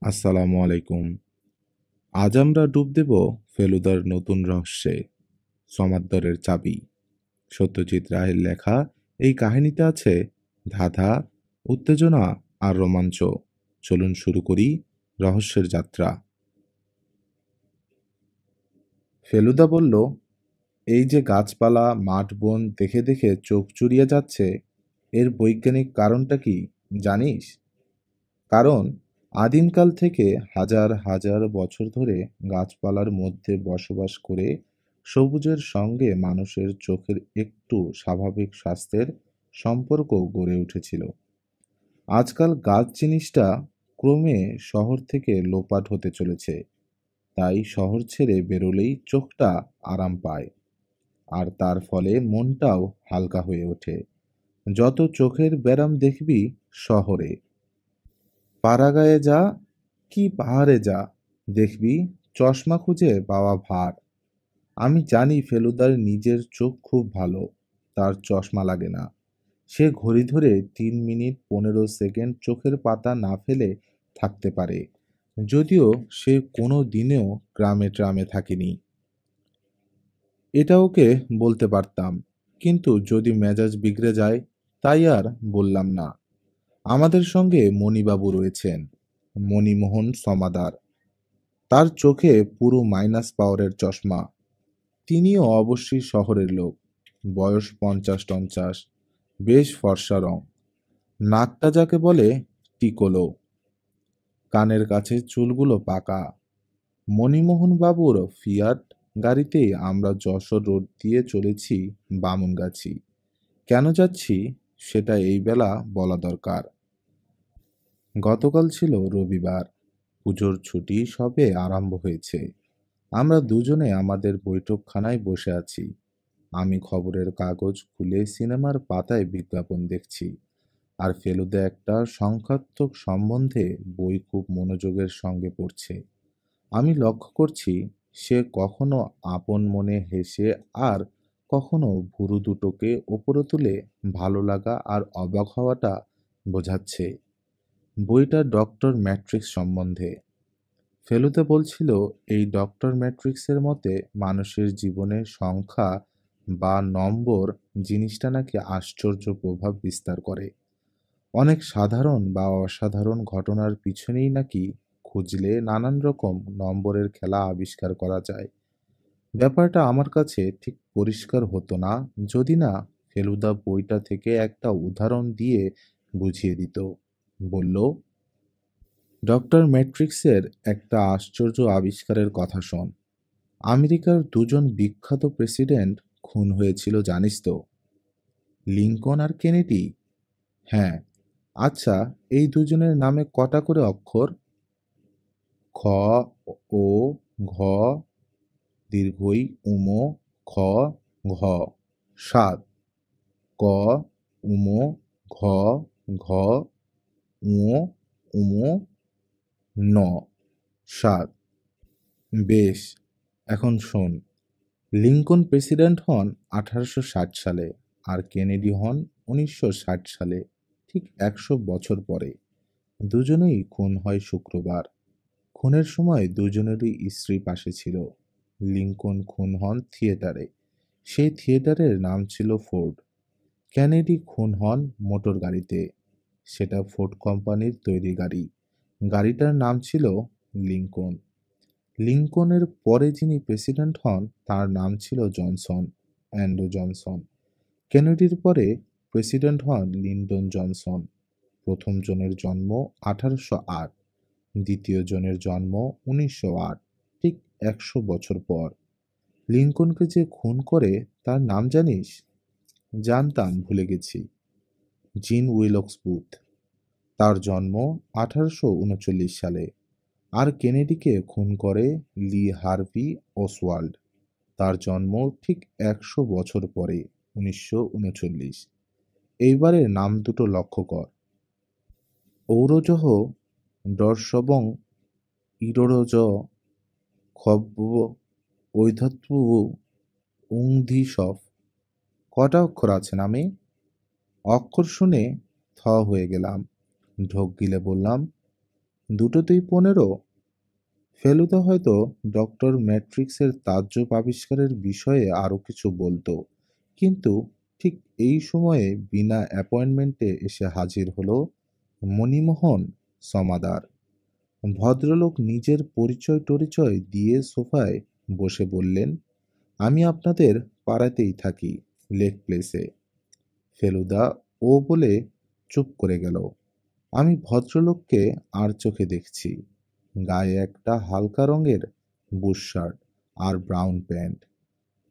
আসসালামু আলাইকুম। আজ আমরা ডুব দেব ফেলুদার নতুন রহস্যে, সমাদ্দারের চাবি। সত্যজিৎ রায়ের লেখা এই কাহিনীতে আছে ধাঁধা, উত্তেজনা আর রোমাঞ্চ। চলুন শুরু করি রহস্যের যাত্রা। ফেলুদা বলল, এই যে গাছপালা, মাঠ, বন দেখে দেখে চোখ জুড়িয়ে যাচ্ছে, এর বৈজ্ঞানিক কারণটা কি জানিস? কারণ আদিমকাল থেকে হাজার হাজার বছর ধরে গাছপালার মধ্যে বসবাস করে সবুজের সঙ্গে মানুষের চোখের একটু স্বাভাবিক স্বাস্থ্যের সম্পর্ক গড়ে উঠেছিল। আজকাল গাছ জিনিসটা ক্রমে শহর থেকে লোপাট হতে চলেছে, তাই শহর ছেড়ে বেরোলেই চোখটা আরাম পায়, আর তার ফলে মনটাও হালকা হয়ে ওঠে। যত চোখের ব্যারাম দেখবি শহরে, পাড়াগাঁয়ে যা কি পাহাড়ে যা, দেখবি চশমা খুঁজে পাওয়া ভার। আমি জানি ফেলুদার নিজের চোখ খুব ভালো, তার চশমা লাগে না। সে ঘড়ি ধরে 3 মিনিট 15 সেকেন্ড চোখের পাতা না ফেলে থাকতে পারে, যদিও সে কোনো দিনেও গ্রামে ট্রামে থাকেনি। এটা ওকে বলতে পারতাম, কিন্তু যদি মেজাজ বিগড়ে যায়, তাই আর বললাম না। আমাদের সঙ্গে মণিবাবু রয়েছেন, মণিমোহন সমাদার। তার চোখে পুরো মাইনাস পাওয়ারের চশমা। তিনিও অবশ্যই শহরের লোক, বয়স 50-50, বেশ ফর্সা রং, নাকটা যাকে বলে টিকোলো, কানের কাছে চুলগুলো পাকা। মণিমোহন বাবুর ফিয়াট গাড়িতেই আমরা যশোর রোড দিয়ে চলেছি বামুনগাছি। কেন যাচ্ছি সেটা এই বেলা বলা দরকার। গতকাল ছিল রবিবার, পুজোর ছুটি সবে আরম্ভ হয়েছে। আমরা দুজনে আমাদের বৈঠকখানায় বসে আছি। আমি খবরের কাগজ খুলে সিনেমার পাতায় বিজ্ঞাপন দেখছি, আর ফেলুদা একটা সংখ্যাত্মক সম্বন্ধে বই খুব মনোযোগের সঙ্গে পড়ছে। আমি লক্ষ্য করছি সে কখনো আপন মনে হেসে, আর কখনো ভুরু দুটোকে ওপরে তুলে ভালো লাগা আর অবাক হওয়াটা বোঝাচ্ছে। বইটা ডক্টর ম্যাট্রিক্স সম্বন্ধে। ফেলুদা বলছিল, এই ডক্টর ম্যাট্রিক্সের মতে মানুষের জীবনে সংখ্যা বা নম্বর জিনিসটা নাকি আশ্চর্য প্রভাব বিস্তার করে। অনেক সাধারণ বা অসাধারণ ঘটনার পিছনেই নাকি খুঁজলে নানান রকম নম্বরের খেলা আবিষ্কার করা যায়। ব্যাপারটা আমার কাছে ঠিক পরিষ্কার হতো না যদি না ফেলুদা বইটা থেকে একটা উদাহরণ দিয়ে বুঝিয়ে দিত। বলল, ডক্টর ম্যাট্রিক্সের একটা আশ্চর্য আবিষ্কারের কথা শোন। আমেরিকার দুজন বিখ্যাত প্রেসিডেন্ট খুন হয়েছিল জানিস তো? লিঙ্কন আর কেনেডি। হ্যাঁ। আচ্ছা, এই দুজনের নামে কটা করে অক্ষর? খ, ও, ঘ, দীর্ঘই, উম, খ, ঘ। 7। ক, উম, ঘ, ঘ, ঙ, উম, ন। 7। বেশ, এখন শোন। লিঙ্কন প্রেসিডেন্ট হন 1860 সালে, আর কেনেডি হন 1960 সালে, ঠিক 100 বছর পরে। দুজনেই খুন হয় শুক্রবার। খুনের সময় দুজনেরই স্ত্রী পাশে ছিল। লিঙ্কন খুন হন থিয়েটারে। সেই থিয়েটারের নাম ছিল ফোর্ড। কেনেডি খুন হন মোটর গাড়িতে। সেটা ফোর্ড কোম্পানির তৈরি গাড়ি। গাড়িটার নাম ছিল লিঙ্কন। লিঙ্কনের পরে যিনি প্রেসিডেন্ট হন তার নাম ছিল জনসন, অ্যান্ড্রু জনসন। কেনেডির পরে প্রেসিডেন্ট হন লিন্ডন জনসন। প্রথম জনের জন্ম 1808, দ্বিতীয় জনের জন্ম 1908, ঠিক 100 বছর পর। লিঙ্কনকে যে খুন করে তার নাম জানিস? জানতাম, ভুলে গেছি। জিন উইলকস বুথ। তার জন্ম 1839 সালে। আর কেনেডিকে খুন করে লি হার্ভি ওসওয়াল্ড। তার জন্ম ঠিক 100 বছর পরে, 1939। এইবারের নাম দুটো লক্ষ্য কর। ঔরজহ ডর্সবং ইরোরজ খব্ব ঐধত্বু উংধিসফ। কটা অক্ষর আছে নামে? অক্ষর শুনে থ হয়ে গেলাম। ঢোক গিলে বললাম, দুটোতেই 15? ফেলুদা হয়তো ডক্টর ম্যাট্রিক্সের তাজ্জব আবিষ্কারের বিষয়ে আরো কিছু বলতো, কিন্তু ঠিক এই সময়ে বিনা অ্যাপয়েন্টমেন্টে এসে হাজির হলো মণিমোহন সমাদার। ভদ্রলোক নিজের পরিচয় টরিচয় দিয়ে সোফায় বসে বললেন, আমি আপনাদের পাড়াতেই থাকি, লেক প্লেসে। ফেলুদা ও বলে চুপ করে গেল। আমি ভদ্রলোককে আর চোখে দেখছি। গায়ে একটা হালকা রঙের বুশশার্ট আর ব্রাউন প্যান্ট,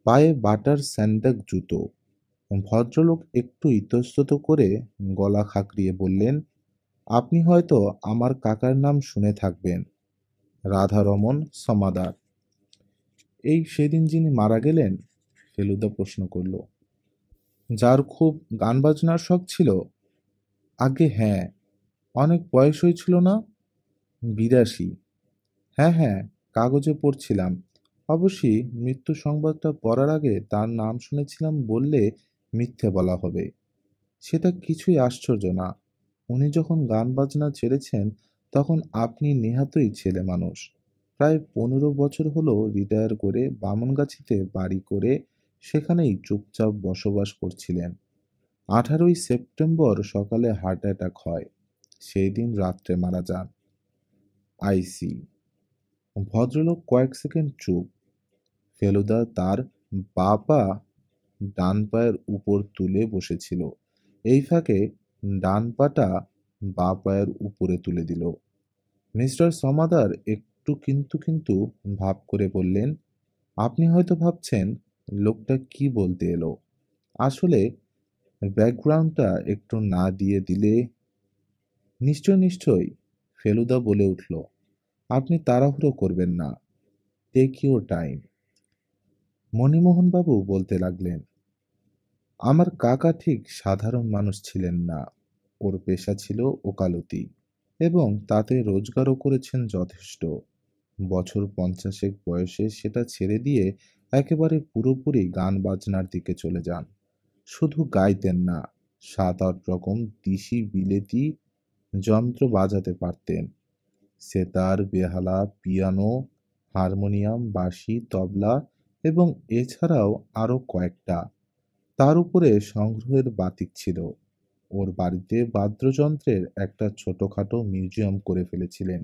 পায়ে বাটার স্যান্ডাক জুতো। ভদ্রলোক একটু ইতস্তত করে গলা খাঁকরিয়ে বললেন, আপনি হয়তো আমার কাকার নাম শুনে থাকবেন, রাধারমণ সমাদার। এই সেদিন যিনি মারা গেলেন? ফেলুদা প্রশ্ন করল। যার খুব গান বাজনার শখ ছিল? আগে হ্যাঁ। অনেক বয়স হয়েছিল না? 82। হ্যাঁ হ্যাঁ, কাগজে পড়ছিলাম। অবশ্যই মৃত্যু সংবাদটা পড়ার আগে তার নাম শুনেছিলাম বললে মিথ্যে বলা হবে। সেটা কিছুই আশ্চর্য না। উনি যখন গান বাজনা ছেড়েছেন তখন আপনি নেহাতই ছেলে মানুষ। প্রায় 15 বছর হলো রিটায়ার করে বামনগাছিতে বাড়ি করে সেখানেই চুপচাপ বসবাস করছিলেন। 18ই সেপ্টেম্বর সকালে হার্ট অ্যাটাক হয়, সেই দিন রাত্রে মারা যান। আইসি। ভদ্রলোক কয়েক সেকেন্ড চুপ। ফেলুদা তার বাঁ পা ডান পায়ের উপর তুলে বসেছিল, এই ফাঁকে ডান পাটা বাঁ পায়ের উপরে তুলে দিল। মিস্টার সমাদার একটু কিন্তু কিন্তু ভাব করে বললেন, আপনি হয়তো ভাবছেন লোকটা কি বলতে এলো। আসলে ব্যাকগ্রাউন্ডটা একটু না দিয়ে দিলে। নিশ্চয় নিশ্চয়ই, ফেলুদা বলে উঠল, আপনি তাড়াহুড়ো করবেন না, টেক ইউর টাইম। মণিমোহনবাবু বলতে লাগলেন, আমার কাকা ঠিক সাধারণ মানুষ ছিলেন না। ওর পেশা ছিল ওকালতি, এবং তাতে রোজগারও করেছেন যথেষ্ট। বছর 50 বয়সে সেটা ছেড়ে দিয়ে একেবারে পুরোপুরি গান বাজনার দিকে চলে যান। শুধু গাইতেন না, 7-8 রকম দিশি বিলেতি যন্ত্র বাজাতে পারতেন। সেতার, বেহালা, পিয়ানো, হারমোনিয়াম, বাঁশি, তবলা এবং এছাড়াও আরো কয়েকটা। তার উপরে সংগ্রহের বাতিক ছিল। ওর বাড়িতে বাদ্যযন্ত্রের একটা ছোটখাটো মিউজিয়াম করে ফেলেছিলেন।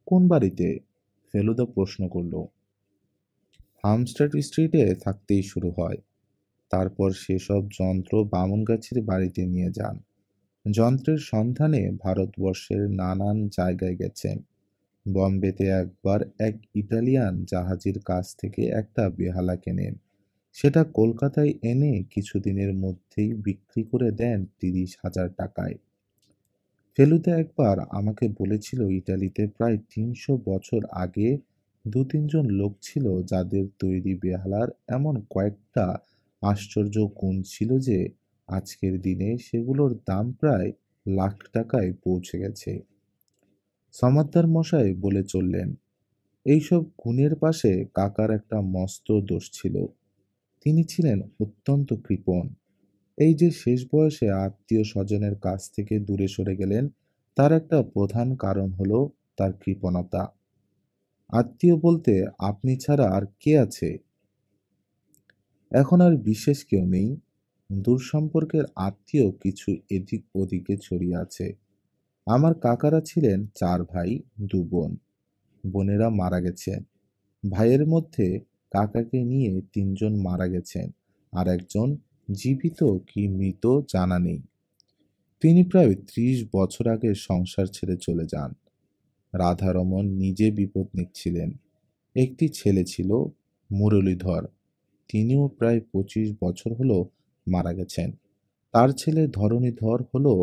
কোন বাড়িতে? ফেলুদা প্রশ্ন করল। হামস্টেড স্ট্রিটে থাকতেই শুরু হয়। তারপর সেসব যন্ত্র বামনগাছির বাড়িতে নিয়ে যান। যন্ত্রের সন্ধানে ভারতবর্ষের নানান জায়গায় গেছেন। বম্বেতে একবার এক ইটালিয়ান জাহাজির কাছ থেকে একটা বেহালা কেনেন। সেটা কলকাতায় এনে কিছুদিনের মধ্যেই বিক্রি করে দেন 30,000 টাকায়। ফেলুদা একবার আমাকে বলেছিল ইটালিতে প্রায় 300 বছর আগে 2-3 জন লোক ছিল যাদের তৈরি বেহালার এমন কয়েকটা আশ্চর্য গুণ ছিল যে আজকের দিনে সেগুলোর দাম প্রায় লাখ টাকায় পৌঁছে গেছে। সমাদ্দার মশাই বলে চললেন, এইসব গুণের পাশে কাকার একটা মস্ত দোষ ছিল। তিনি ছিলেন অত্যন্ত কৃপণ। এই যে শেষ বয়সে আত্মীয় স্বজনের কাছ থেকে দূরে সরে গেলেন, তার একটা প্রধান কারণ হলো তার কৃপণতা। আত্মীয় বলতে আপনি ছাড়া আর কে আছে? এখন আর বিশেষ কেউ নেই। দূর সম্পর্কের আত্মীয় কিছু এদিক ওদিকে ছড়িয়ে আছে। আমার কাকারা ছিলেন 4 ভাই 2 বোন। বোনেরা মারা গেছেন। ভাইয়ের মধ্যে কাকাকে নিয়ে 3 জন মারা গেছেন, আর একজন জীবিত কি মৃত জানা নেই। তিনি প্রায় 30 বছর আগে সংসার ছেড়ে চলে যান। রাধারমণ নিজে বিপন্নিক ছিলেন। একটি ছেলে ছিল, মুরলীধর। তিনিও প্রায় 25 বছর হলো মারা গেছেন। তার ছেলে ধরণীধর হলো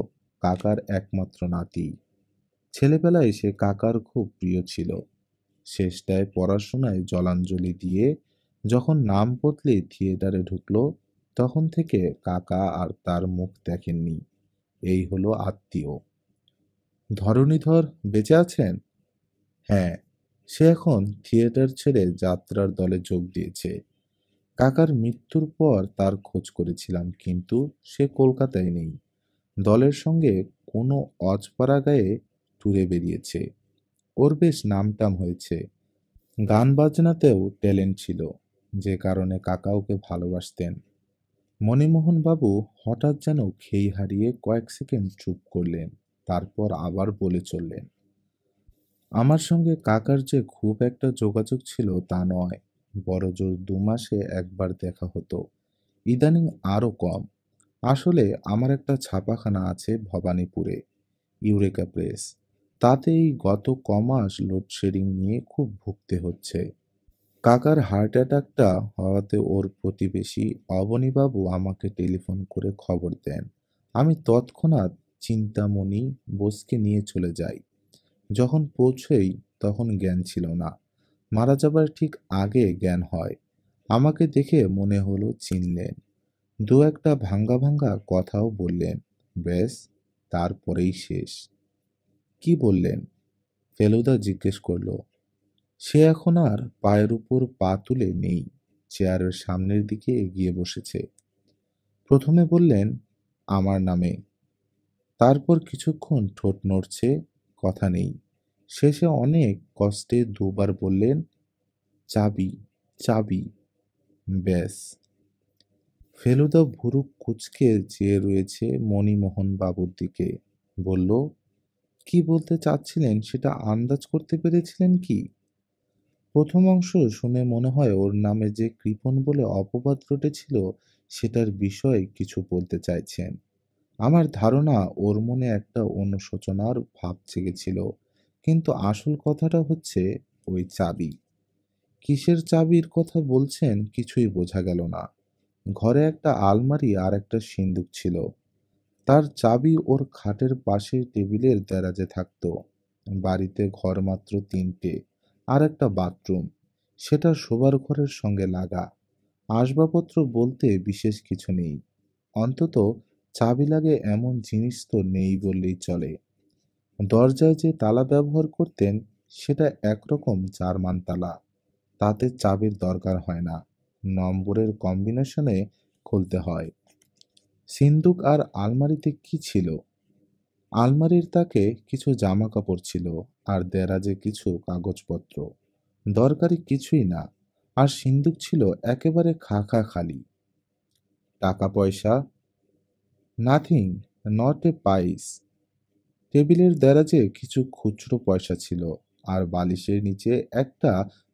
কাকার একমাত্র নাতি। ছেলেবেলায় সে কাকার খুব প্রিয় ছিল। শেষটায় পড়াশোনায় জলাঞ্জলি দিয়ে যখন নাম বদলে থিয়েটারে ঢুকলো, তখন থেকে কাকা আর তার মুখ দেখেননি। এই হলো আত্মীয়। ধরণীধর বেঁচে আছেন? হ্যাঁ, সে এখন থিয়েটার ছেড়ে যাত্রার দলে যোগ দিয়েছে। কাকার মৃত্যুর পর তার খোঁজ করেছিলাম, কিন্তু সে কলকাতায় নেই। দলের সঙ্গে কোনো অজপাড়া গায়ে ট্যুরে বেরিয়েছে। ওর বেশ নামটাম হয়েছে। গান বাজনাতেও ট্যালেন্ট ছিল, যে কারণে কাকা ওকে ভালোবাসতেন। মণিমোহন বাবু হঠাৎ যেন খেই হারিয়ে কয়েক সেকেন্ড চুপ করলেন, তারপর আবার বলে চললেন, আমার সঙ্গে কাকার যে খুব একটা যোগাযোগ ছিল তা নয়, বড়জোর 2 মাসে একবার দেখা হতো, ইদানিং আরো কম। আসলে আমার একটা ছাপাখানা আছে ভবানীপুরে, ইউরেকা প্রেস। তাতে এই গত কমাস লোডশেডিং নিয়ে খুব ভুগতে হচ্ছে। কাকার হার্ট অ্যাটাকটা হওয়াতে ওর প্রতিবেশী অবনীবাবু আমাকে টেলিফোন করে খবর দেন। আমি তৎক্ষণাৎ চিন্তামণি বোসকে নিয়ে চলে যাই। যখন পৌঁছই তখন জ্ঞান ছিল না। মারা যাবার ঠিক আগে জ্ঞান হয়। আমাকে দেখে মনে হলো চিনলেন। দু একটা ভাঙ্গা ভাঙ্গা কথাও বললেন। ব্যাস, তারপরেই শেষ। কি বললেন? ফেলুদা জিজ্ঞেস করল। সে এখন আর পায়ের উপর পা তুলে নেই, চেয়ারের সামনের দিকে এগিয়ে বসেছে। প্রথমে বললেন আমার নামে, তারপর কিছুক্ষণ ঠোঁট নড়ছে, কথা নেই। শেষে অনেক কষ্টে 2বার বললেন চাবি, চাবি। ব্যাস। ফেলুদা ভুরু কুঁচকে চেয়ে রয়েছে মণিমোহন বাবুর দিকে। বলল, কি বলতে চাচ্ছিলেন সেটা আন্দাজ করতে পেরেছিলেন কি? প্রথম অংশ শুনে মনে হয় ওর নামে যে কৃপণ বলে অপবাদ রটেছিল সেটার বিষয়ে কিছু বলতে চাইছেন। আমার ধারণা ওর মনে একটা অনুশোচনার ভাব জেগেছিল, কিন্তু আসল কথাটা হচ্ছে ওই চাবি। কিসের চাবির কথা বলছেন কিছুই বোঝা গেল না। ঘরে একটা আলমারি আর একটা সিন্দুক ছিল। তার চাবি ওর খাটের পাশের টেবিলের দেরাজে থাকতো। বাড়িতে ঘর মাত্র 3টে, আর একটা বাথরুম, সেটা শোবার ঘরের সঙ্গে লাগা। আসবাবপত্র বলতে বিশেষ কিছু নেই, অন্তত চাবি লাগে এমন জিনিস তো নেই বললেই চলে। দরজায় যে তালা ব্যবহার করতেন সেটা একরকম জার্মান তালা, তাতে চাবির দরকার হয় না, নম্বরের কম্বিনেশনে খুলতে হয়। সিন্দুক আর আলমারিতে কি ছিল? আলমারির তাকে কিছু জামা কাপড় ছিল, আর দেরাজে কিছু কাগজপত্র, দরকারি কিছুই না। আর সিন্দুক ছিল একেবারে খাঁ খালি। টাকা পয়সা? নাথিং, নট এ পাইস। টেবিলের দেরাজে কিছু খুচরো পয়সা ছিল, আর বালিশের নিচে একটা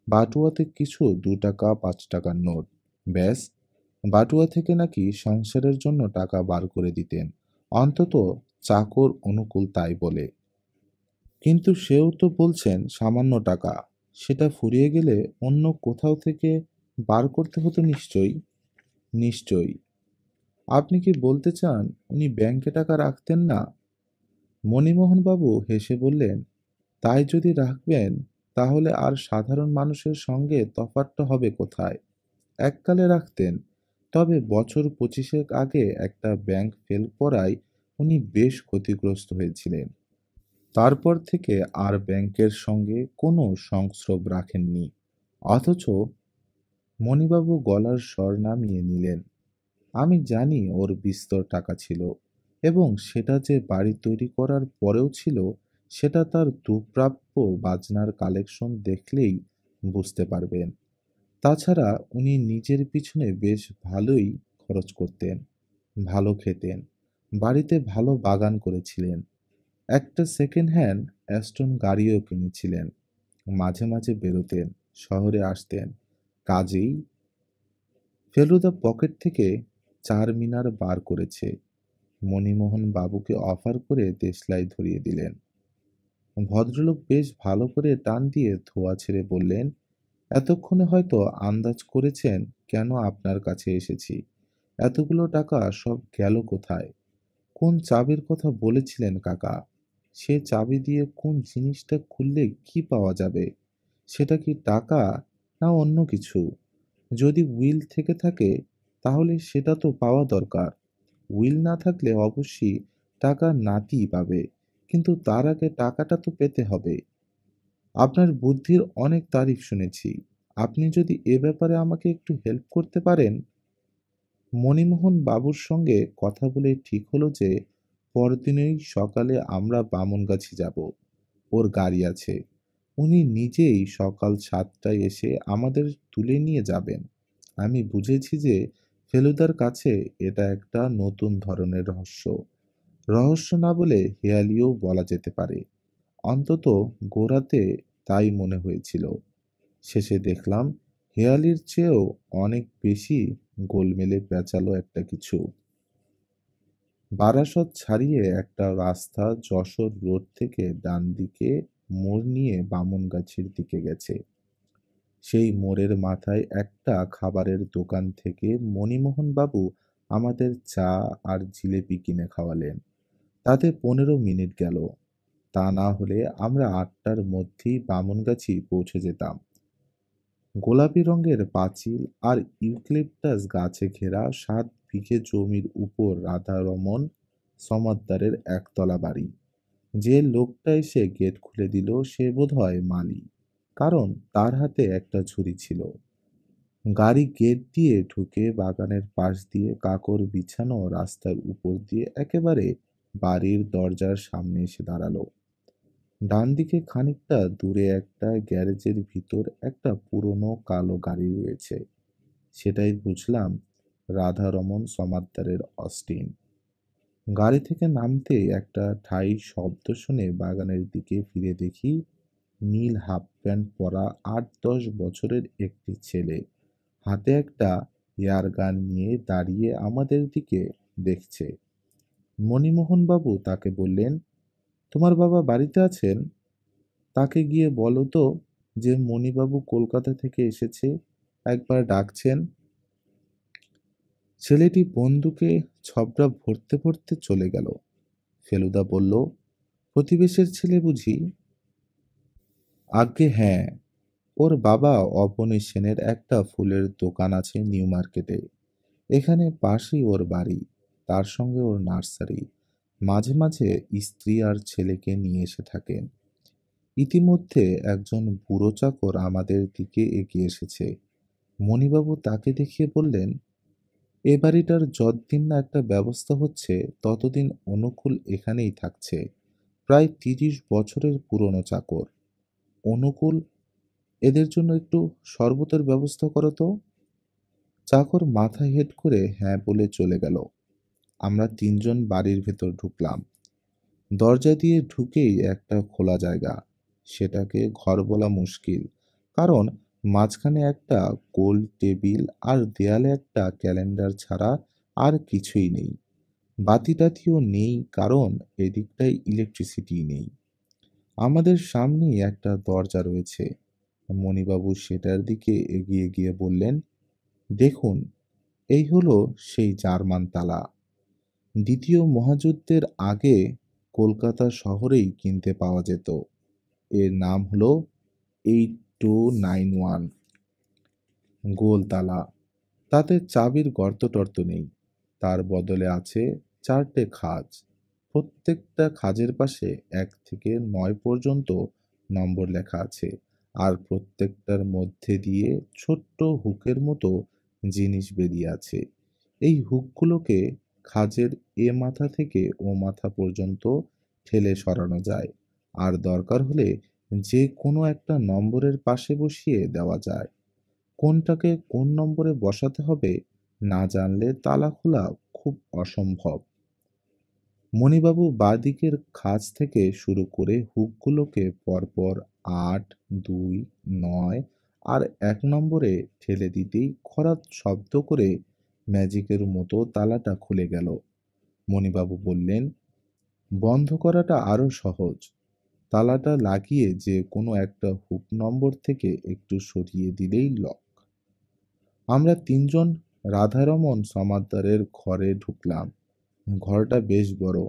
বাটুয়াতে কিছু 2 টাকা 5 টাকার নোট। ব্যাস। বাটুয়া থেকে নাকি সংসারের জন্য টাকা বার করে দিতেন, অন্তত চাকর অনুকূল তাই বলে। কিন্তু সেও তো বলছেন সামান্য টাকা, সেটা ফুরিয়ে গেলে অন্য কোথাও থেকে বার করতে হতো নিশ্চয়ই। নিশ্চয়ই। আপনি কি বলতে চান উনি ব্যাংকে টাকা রাখতেন না? মণিমোহনবাবু হেসে বললেন, তাই যদি রাখবেন তাহলে আর সাধারণ মানুষের সঙ্গে তফাৎটা হবে কোথায়? এককালে রাখতেন, তবে বছর 25 আগে একটা ব্যাংক ফেল করায় উনি বেশ ক্ষতিগ্রস্ত হয়েছিলেন। তারপর থেকে আর ব্যাংকের সঙ্গে কোনো সংস্রব রাখেননি। অথচ মণিবাবু গলার স্বর নামিয়ে নিলেন, আমি জানি ওর বিস্তর টাকা ছিল, এবং সেটা যে বাড়ি তৈরি করার পরেও ছিল সেটা তার দুষ্প্রাপ্য বাজনার কালেকশন দেখলেই বুঝতে পারবেন। তাছাড়া উনি নিজের পিছনে বেশ ভালোই খরচ করতেন, ভালো খেতেন, বাড়িতে ভালো বাগান করেছিলেন, একটা সেকেন্ড হ্যান্ড অ্যাস্টন গাড়িও কিনেছিলেন। মাঝে মাঝে বেরোতেন, শহরে আসতেন, কাজেই। ফেলুদা পকেট থেকে 4 মিনার বার করেছে, মণিমোহন বাবুকে অফার করে দেশলাই ধরিয়ে দিলেন। ভদ্রলোক বেশ ভালো করে টান দিয়ে ধোঁয়া ছেড়ে বললেন, এতক্ষণে হয়তো আন্দাজ করেছেন কেন আপনার কাছে এসেছি। এতগুলো টাকা সব গেল কোথায়? কোন চাবির কথা বলেছিলেন কাকা? সে চাবি দিয়ে কোন জিনিসটা খুললে কি পাওয়া যাবে? সেটা কি টাকা, না অন্য কিছু? যদি উইল থেকে থাকে তাহলে সেটা তো পাওয়া দরকার। উইল না থাকলে অবশ্যই টাকা নাতিই পাবে, কিন্তু তার আগে টাকাটা তো পেতে হবে। আপনার বুদ্ধির অনেক তারিফ শুনেছি। আপনি যদি এ ব্যাপারে আমাকে একটু হেল্প করতে পারেন। মণিমোহন বাবুর সঙ্গে কথা বলে ঠিক হলো যে পরদিনই সকালে আমরা বামুনগাছি যাব। ওর গাড়ি আছে। উনি নিজেই সকাল 7টায় এসে আমাদের তুলে নিয়ে যাবেন। আমি বুঝেছি যে ফেলুদার কাছে এটা একটা নতুন ধরনের রহস্য। রহস্য না বলে হেঁয়ালিও বলা যেতে পারে। অন্তত গোড়াতে তাই মনে হয়েছিল। শেষে দেখলাম হেঁয়ালির চেয়েও অনেক বেশি গোলমেলে পেঁচালো একটা কিছু। বারাসত ছাড়িয়ে একটা রাস্তা যশোর রোড থেকে ডান দিকে মোড় নিয়ে বামুনগাছির দিকে গেছে। সেই মোড়ের মাথায় একটা খাবারের দোকান থেকে মণিমোহন বাবু আমাদের চা আর জিলেপি কিনে খাওয়ালেন। তাতে 15 মিনিট গেল। তা না হলে আমরা 8টার মধ্যেই বামুনগাছি পৌঁছে যেতাম। গোলাপি রঙের পাঁচিল আর ইউক্যালিপটাস গাছে ঘেরা 7 বিঘে জমির উপর রাধারমণ সমাদ্দারের একতলা বাড়ি। যে লোকটা এসে গেট খুলে দিল সে বোধহয় মালি, কারণ তার হাতে একটা ঝুড়ি ছিল। গাড়ি গেট দিয়ে ঢুকে বাগানের পাশ দিয়ে কাকর বিছানো রাস্তার উপর দিয়ে একেবারে বাড়ির দরজার সামনে এসে দাঁড়ালো। ডান দিকে খানিকটা দূরে একটা গ্যারেজের ভিতর একটা পুরনো কালো গাড়ি রয়েছে। সেটাই বুঝলাম রাধারমণ সমাদ্দারের অস্টিন। গাড়ি থেকে নামতেই একটা ঠাই শব্দ শুনে বাগানের দিকে ফিরে দেখি নীল হাফ প্যান্ট পরা 8-10 বছরের একটি ছেলে হাতে একটা এয়ারগান নিয়ে দাঁড়িয়ে আমাদের দিকে দেখছে। মণিমোহন বাবু তাকে বললেন, তোমার বাবা বাড়িতে আছেন? তাকে গিয়ে বলো তো যে মণিবাবু কলকাতা থেকে এসেছে, একবার ডাকছেন। ছেলেটি বন্দুকে ছবড়া ভরতে ভরতে চলে গেল। ফেলুদা বলল, প্রতিবেশের ছেলে বুঝি? আজ্ঞে হ্যাঁ, ওর বাবা অবনী সেনের একটা ফুলের দোকান আছে নিউ মার্কেটে। এখানে পাশেই ওর বাড়ি, তার সঙ্গে ওর নার্সারি। মাঝে মাঝে স্ত্রী আর ছেলেকে নিয়ে এসে থাকেন। ইতিমধ্যে একজন বুড়ো চাকর আমাদের দিকে এগিয়ে এসেছে। মণিবাবু তাকে দেখিয়ে বললেন, এ বাড়িটার যতদিন না একটা ব্যবস্থা হচ্ছে ততদিন অনুকূল এখানেই থাকছে। প্রায় 30 বছরের পুরনো চাকর। অনুকূল, এদের জন্য একটু শরবতের ব্যবস্থা করো তো। চাকর মাথা হেঁট করে হ্যাঁ বলে চলে গেল। আমরা তিনজন বাড়ির ভেতর ঢুকলাম। দরজা দিয়ে ঢুকেই একটা খোলা জায়গা। সেটাকে ঘর বলা মুশকিল, কারণ মাঝখানে একটা গোল টেবিল আর দেয়ালে একটা ক্যালেন্ডার ছাড়া আর কিছুই নেই। বাতি-টাতিও নেই, কারণ এদিকটায় ইলেকট্রিসিটি নেই। আমাদের সামনেই একটা দরজা রয়েছে। মণিবাবু সেটার দিকে এগিয়ে গিয়ে বললেন, দেখুন, এই হলো সেই জার্মান তালা। দ্বিতীয় মহাযুদ্ধের আগে কলকাতা শহরেই কিনতে পাওয়া যেত। এর নাম হলো 8291। গোল তালা। তাতে চাবির গর্ত-টর্ত নেই। তার বদলে আছে 4টে খাঁজ। প্রত্যেকটা খাঁজের পাশে 1 থেকে 9 পর্যন্ত নম্বর লেখা আছে, আর প্রত্যেকটার মধ্যে দিয়ে ছোট্ট হুকের মতো জিনিস বেরিয়ে আছে। এই হুকগুলোকে খাঁজের এ মাথা থেকে ও মাথা পর্যন্ত ঠেলে সরানো যায়, আর দরকার হলে যে কোনো একটা নম্বরের পাশে বসিয়ে দেওয়া যায়। কোনটাকে কোন নম্বরে বসাতে হবে না জানলে তালা খোলা খুব অসম্ভব। মণিবাবু বাঁদিকের খাঁজ থেকে শুরু করে হুকগুলোকে পরপর 8, 2, 9 আর 1 নম্বরে ঠেলে দিতেই খরাত শব্দ করে ম্যাজিকের মতো তালাটা খুলে গেল। মণিবাবু বললেন, বন্ধ করাটা আরো সহজ। তালাটা লাগিয়ে যে কোনো একটা হুক নম্বর থেকে একটু সরিয়ে দিলেই লক। আমরা তিনজন রাধারমণ সমাদ্দারের ঘরে ঢুকলাম। ঘরটা বেশ বড়।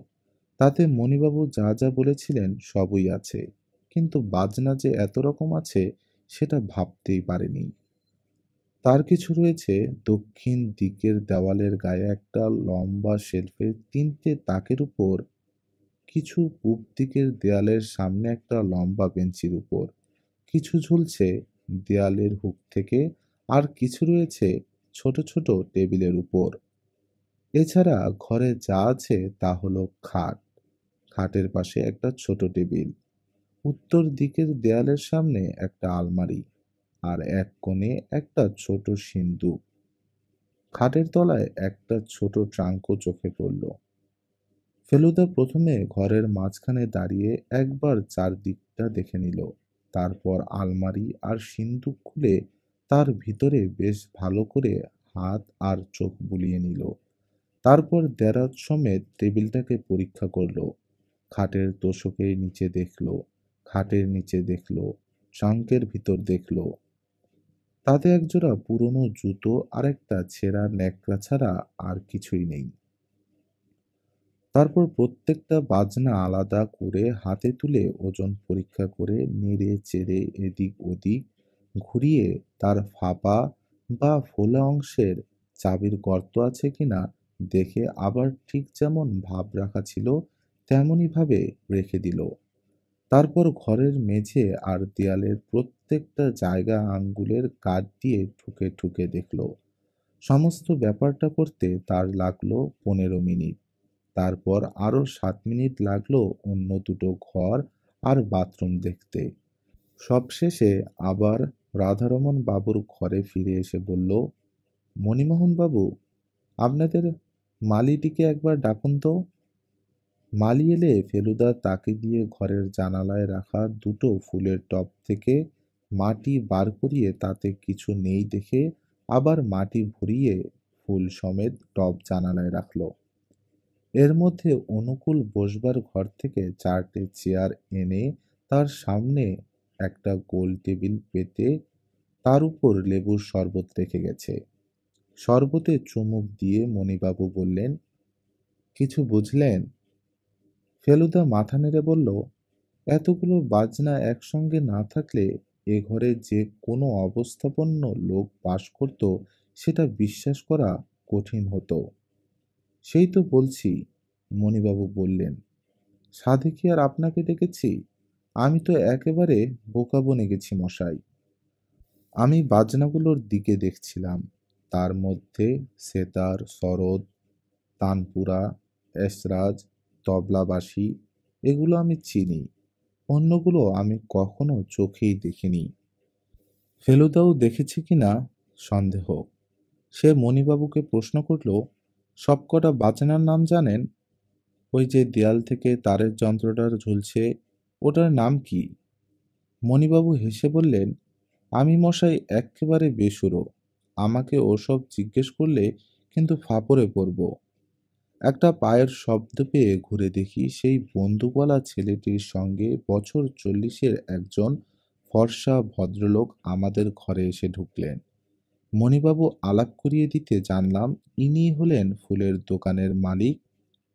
তাতে মণিবাবু যা যা বলেছিলেন সবই আছে, কিন্তু বাজনা যে এত রকম আছে সেটা ভাবতেই পারিনি। তার কিছু রয়েছে দক্ষিণ দিকের দেওয়ালের গায়ে একটা লম্বা শেলফে 3টে তাকের উপর, কিছু পূব দিকের দেয়ালের সামনে একটা লম্বা বেঞ্চির উপর, কিছু ঝুলছে দেয়ালের হুক থেকে, আর কিছু রয়েছে ছোট ছোট টেবিলের উপর। এছাড়া ঘরে যা আছে তা হলো খাট, খাটের পাশে একটা ছোট টেবিল, উত্তর দিকের দেয়ালের সামনে একটা আলমারি, আর এক কোণে একটা ছোট সিন্দুক। খাটের তলায় একটা ছোট ট্রাঙ্কও চোখে পড়ল। ফেলুদা প্রথমে ঘরের মাঝখানে দাঁড়িয়ে একবার চারদিকটা দেখে নিল। তারপর আলমারি আর সিন্দুক খুলে তার ভিতরে বেশ ভালো করে হাত আর চোখ বুলিয়ে নিল। তারপর দেরাজ সমেত টেবিলটাকে পরীক্ষা করলো। খাটের তোশকের নিচে দেখলো, খাটের নিচে দেখলো, ট্রাঙ্কের ভিতর দেখলো। তাতে একজোড়া পুরনো জুতো আর একটা ছেঁড়া ন্যাকড়া ছাড়া আর কিছুই নেই। তারপর প্রত্যেকটা বাজনা আলাদা করে হাতে তুলে ওজন পরীক্ষা করে নেড়ে চেড়ে এদিক ওদিক ঘুরিয়ে তার ফাঁপা বা ফোলা অংশের চাবির গর্ত আছে কিনা দেখে আবার ঠিক যেমন ভাব রাখা ছিল তেমনই ভাবে রেখে দিল। তারপর ঘরের মেঝে আর দেয়ালের প্রত্যেকটা জায়গা আঙ্গুলের কাঠ দিয়ে ঠুকে ঠুকে দেখলো। সমস্ত ব্যাপারটা করতে তার লাগলো 15 মিনিট। তারপর আরো 7 মিনিট লাগলো অন্য দুটো ঘর আর বাথরুম দেখতে। সবশেষে আবার রাধারমণ বাবুর ঘরে ফিরে এসে বলল, মণিমোহন বাবু, আপনাদের মালিটিকে একবার ডাকুন তো। মালি এলে ফেলুদা তাকে দিয়ে ঘরের জানালায় রাখা দুটো ফুলের টব থেকে মাটি বার করিয়ে তাতে কিছু নেই দেখে আবার মাটি ভরিয়ে ফুল সমেত টব জানালায় রাখলো। এর মধ্যে অনুকূল বসবার ঘর থেকে 4টে চেয়ার এনে তার সামনে একটা গোল টেবিল পেতে তার উপর লেবুর শরবত রেখে গেছে। শরবতে চুমুক দিয়ে মণিবাবু বললেন, কিছু বুঝলেন? ফেলুদা মাথা নেড়ে বলল, এতগুলো বাজনা একসঙ্গে না থাকলে এ ঘরে যে কোনো অবস্থাপন্ন লোক বাস করত সেটা বিশ্বাস করা কঠিন হতো। সেই তো বলছি, মণিবাবু বললেন, সাধে কি আর আপনাকে ডেকেছি? আমি তো একেবারে বোকা বনে গেছি মশাই। আমি বাজনাগুলোর দিকে দেখছিলাম। তার মধ্যে সেতার, সরোদ, তানপুরা, এসরাজ, তবলাবাঁশি এগুলো আমি চিনি। অন্যগুলো আমি কখনো চোখেই দেখিনি। ফেলুদাও দেখেছে কিনা সন্দেহ। সে মণিবাবুকে প্রশ্ন করল, সবকটা বাজনার নাম জানেন? ওই যে দেয়াল থেকে তারের যন্ত্রটা ঝুলছে, ওটার নাম কি? মণিবাবু হেসে বললেন, আমি মশাই এক্কেবারে বেসুরো। আমাকে ওসব জিজ্ঞেস করলে কিন্তু ফাঁপড়ে পড়ব। একটা পায়ের শব্দ পেয়ে ঘুরে দেখি সেই বন্দুকওয়ালা ছেলেটির সঙ্গে বছর 40-এর একজন ফর্সা ভদ্রলোক আমাদের ঘরে এসে ঢুকলেন। মণিবাবু আলাপ করিয়ে দিতে জানলাম ইনি হলেন ফুলের দোকানের মালিক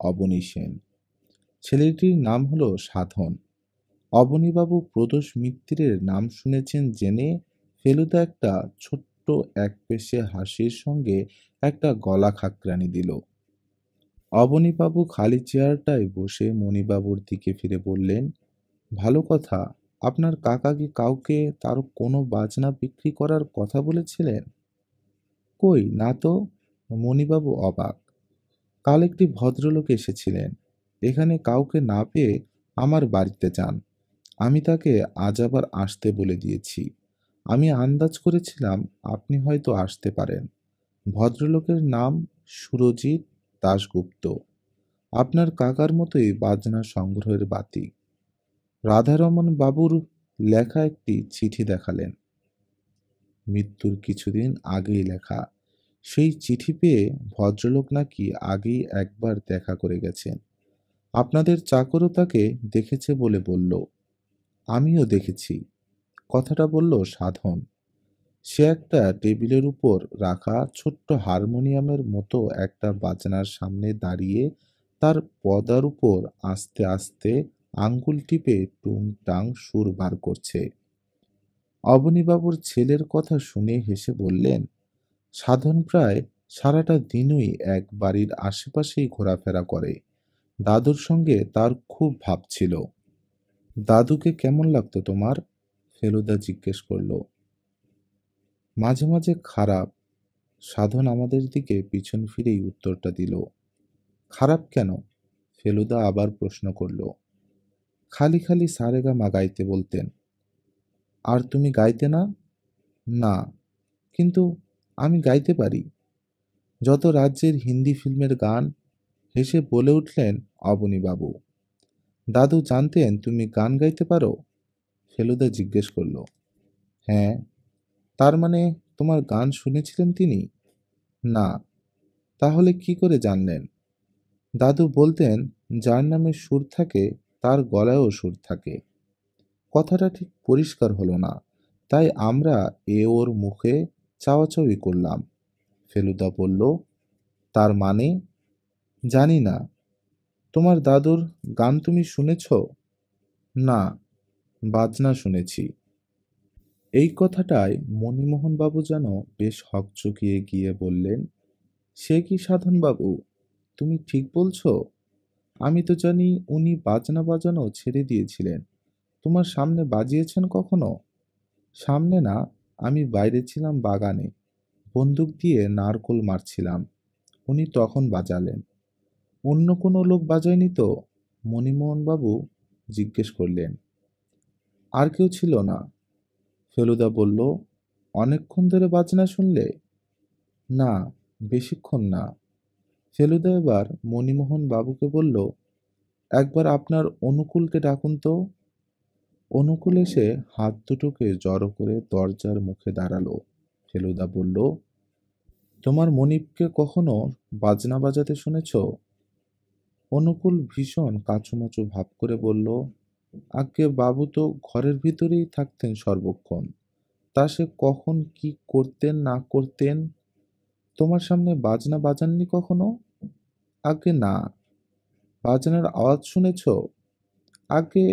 অবনী সেন। ছেলেটির নাম হলো সাধন। অবনীবাবু প্রদোষ মিত্রের নাম শুনেছেন জেনে ফেলুদা একটা ছোট্ট একপেশে হাসির সঙ্গে একটা গলা খাকরানি দিল। অবনীবাবু খালি চেয়ারটায় বসে মণিবাবুর দিকে ফিরে বললেন, ভালো কথা, আপনার কাকা কি কাউকে তার কোনো বাজনা বিক্রি করার কথা বলেছিলেন? কই না তো। মণিবাবু অবাক। কাল একটি ভদ্রলোক এসেছিলেন, এখানে কাউকে না পেয়ে আমার বাড়িতে যান। আমি তাকে আজ আবার আসতে বলে দিয়েছি। আমি আন্দাজ করেছিলাম আপনি হয়তো আসতে পারেন। ভদ্রলোকের নাম সুরজিৎ দাশগুপ্ত। আপনার কাকার মতোই বাজনা সংগ্রহের বাতিক। রাধারমণ বাবুর লেখা একটি চিঠি দেখালেন। মৃত্যুর কিছুদিন আগেই লেখা। সেই চিঠি পেয়ে ভদ্রলোক নাকি আগেই একবার দেখা করে গেছেন। আপনাদের চাকরও তাকে দেখেছে বলে বলল। আমিও দেখেছি। কথাটা বলল সাধন। সে একটা টেবিলের উপর রাখা ছোট্ট হারমোনিয়ামের মতো একটা বাজনার সামনে দাঁড়িয়ে তার পদার উপর আস্তে আস্তে আঙ্গুল টিপে টুংটাং সুর বার করছে। অবনীবাবুর ছেলের কথা শুনে হেসে বললেন, সাধন প্রায় সারাটা দিনই এক বাড়ির আশেপাশেই ঘোরাফেরা করে। দাদুর সঙ্গে তার খুব ভাব ছিল। দাদুকে কেমন লাগতো তোমার? ফেলুদা জিজ্ঞেস করল। মাঝে মাঝে খারাপ। সাধন আমাদের দিকে পিছন ফিরেই উত্তরটা দিল। খারাপ কেন? ফেলুদা আবার প্রশ্ন করল। খালি খালি সারেগামা গাইতে বলতেন। আর তুমি গাইতে না? না, কিন্তু আমি গাইতে পারি যত রাজ্যের হিন্দি ফিল্মের গান। হেসে বলে উঠলেন অবনীবাবু। দাদু জানতেন তুমি গান গাইতে পারো? ফেলুদা জিজ্ঞেস করলো। হ্যাঁ। তার মানে তোমার গান শুনেছিলেন তিনি? না। তাহলে কি করে জানলেন? দাদু বলতেন, যার নামে সুর থাকে তার গলায়ও সুর থাকে। কথাটা ঠিক পরিষ্কার হলো না, তাই আমরা ওর মুখে চাওয়াচাওয়ি করলাম। ফেলুদা বলল, তার মানে? জানি না। তোমার দাদুর গান তুমি শুনেছ? না, বাজনা শুনেছি। এই কথাটায় মণিমোহনবাবু যেন বেশ হকচকিয়ে গিয়ে বললেন, সে কি সাধনবাবু, তুমি ঠিক বলছো? আমি তো জানি উনি বাজনা বাজানো ছেড়ে দিয়েছিলেন। তোমার সামনে বাজিয়েছেন কখনো? সামনে না, আমি বাইরে ছিলাম বাগানে, বন্দুক দিয়ে নারকোল মারছিলাম। উনি তখন বাজালেন। অন্য কোনো লোক বাজায়নি তো? মণিমোহনবাবু জিজ্ঞেস করলেন। আর কেউ ছিল না? ফেলুদা বলল, অনেকক্ষণ ধরে বাজনা শুনলে? না, বেশিক্ষণ না। ফেলুদা এবার মণিমোহন বাবুকে বলল, একবার আপনার অনুকূলকে ডাকুন তো। অনুকূল এসে হাত দুটোকে জড়ো করে দরজার মুখে দাঁড়ালো। ফেলুদা বলল, তোমার মনিবকে কখনো বাজনা বাজাতে শুনেছ? অনুকূল ভীষণ কাঁচুমাচু ভাব করে বলল, আজ্ঞে বাবু তো ঘরের ভিতরেই থাকতেন সর্বক্ষণ, তা সে কখন কি করতেন না করতেন। তোমার সামনে বাজনা বাজাননি কখনো? আজ্ঞে না। বাজনার আওয়াজ শুনেছ? আগে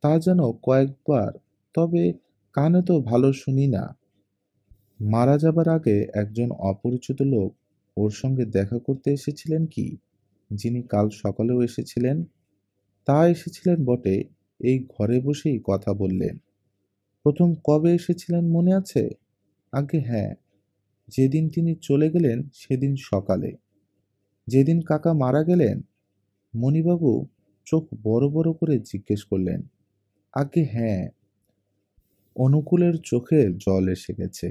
তা যেন কয়েকবার, তবে কানে তো ভালো শুনি না। মারা যাবার আগে একজন অপরিচিত লোক ওর সঙ্গে দেখা করতে এসেছিলেন কি, যিনি কাল সকালেও এসেছিলেন? তা এসেছিলেন বটে, এই ঘরে বসেই কথা বললেন। প্রথম কবে এসেছিলেন মনে আছে? আজ্ঞে হ্যাঁ, যেদিন তিনি চলে গেলেন সেদিন সকালে। যেদিন কাকা মারা গেলেন? মণিবাবু চোখ বড় বড় করে জিজ্ঞেস করলেন। আজ্ঞে হ্যাঁ। অনুকূলের চোখে জল এসে গেছে।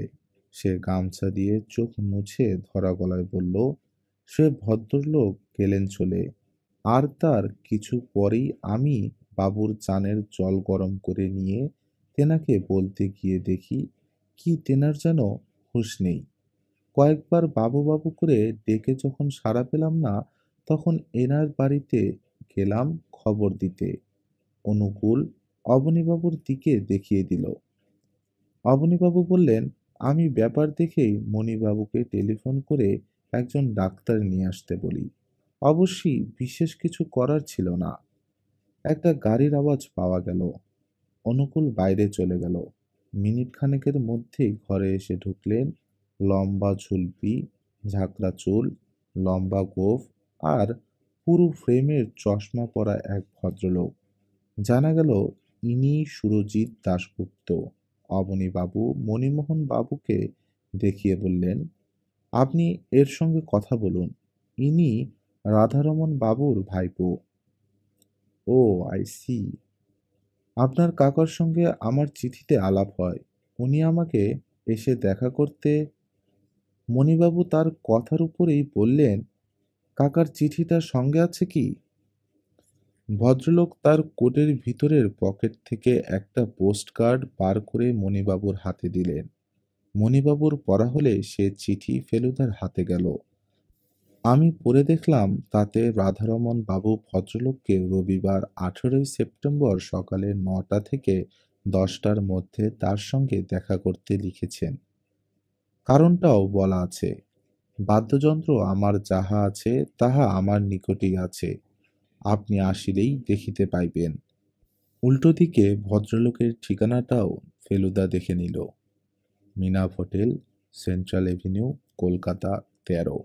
সে গামছা দিয়ে চোখ মুছে ধরা গলায় বলল, সে ভদ্রলোক গেলেন চলে। আর তার কিছু পরেই আমি বাবুর চানের জল গরম করে নিয়ে তেনাকে বলতে গিয়ে দেখি কি তেনার যেন হুঁশ নেই। কয়েকবার বাবু বাবু করে ডেকে যখন সাড়া পেলাম না, তখন এনার বাড়িতে গেলাম খবর দিতে। অনুকূল অবনীবাবুর দিকে দেখিয়ে দিল। অবনীবাবু বললেন, আমি ব্যাপার দেখেই মণিবাবুকে টেলিফোন করে একজন ডাক্তার নিয়ে আসতে বলি। অবশ্যই বিশেষ কিছু করার ছিল না। একটা গাড়ির আওয়াজ পাওয়া গেল। অনুকূল বাইরে চলে গেল। মিনিট খানেকের মধ্যেই ঘরে এসে ঢুকলেন লম্বা ঝুলপি, ঝাঁকড়া চুল, লম্বা গোঁফ আর পুরু ফ্রেমের চশমা পরা এক ভদ্রলোক। জানা গেল ইনি সুরজিৎ দাশগুপ্ত। অবনীবাবু মণিমোহন বাবুকে দেখিয়ে বললেন, আপনি এর সঙ্গে কথা বলুন, ইনি রাধারমণ বাবুর ভাইপো। ও, আই সি। আপনার কাকার সঙ্গে আমার চিঠিতে আলাপ হয়। উনি আমাকে এসে দেখা করতে। মণিবাবু তার কথার উপরেই বললেন, কাকার চিঠিটা সঙ্গে আছে কি? ভদ্রলোক তার কোটের ভিতরের পকেট থেকে একটা পোস্ট কার্ড বার করে মণিবাবুর হাতে দিলেন। মণিবাবুর পড়া হলে সে চিঠি ফেলুদার হাতে গেল। আমি পড়ে দেখলাম তাতে রাধারমণ বাবু ভদ্রলোককে রবিবার 18ই সেপ্টেম্বর সকালে 9টা থেকে 10টার মধ্যে তার সঙ্গে দেখা করতে লিখেছেন। কারণটাও বলা আছে, বাদ্যযন্ত্র আমার যাহা আছে তাহা আমার নিকটেই আছে, আপনি আসিলেই দেখিতে পাইবেন। উল্টো দিকে ভদ্রলোকের ঠিকানাটাও ফেলুদা দেখে নিল। মিনাভ hotel, central avenue, Kolkata 13।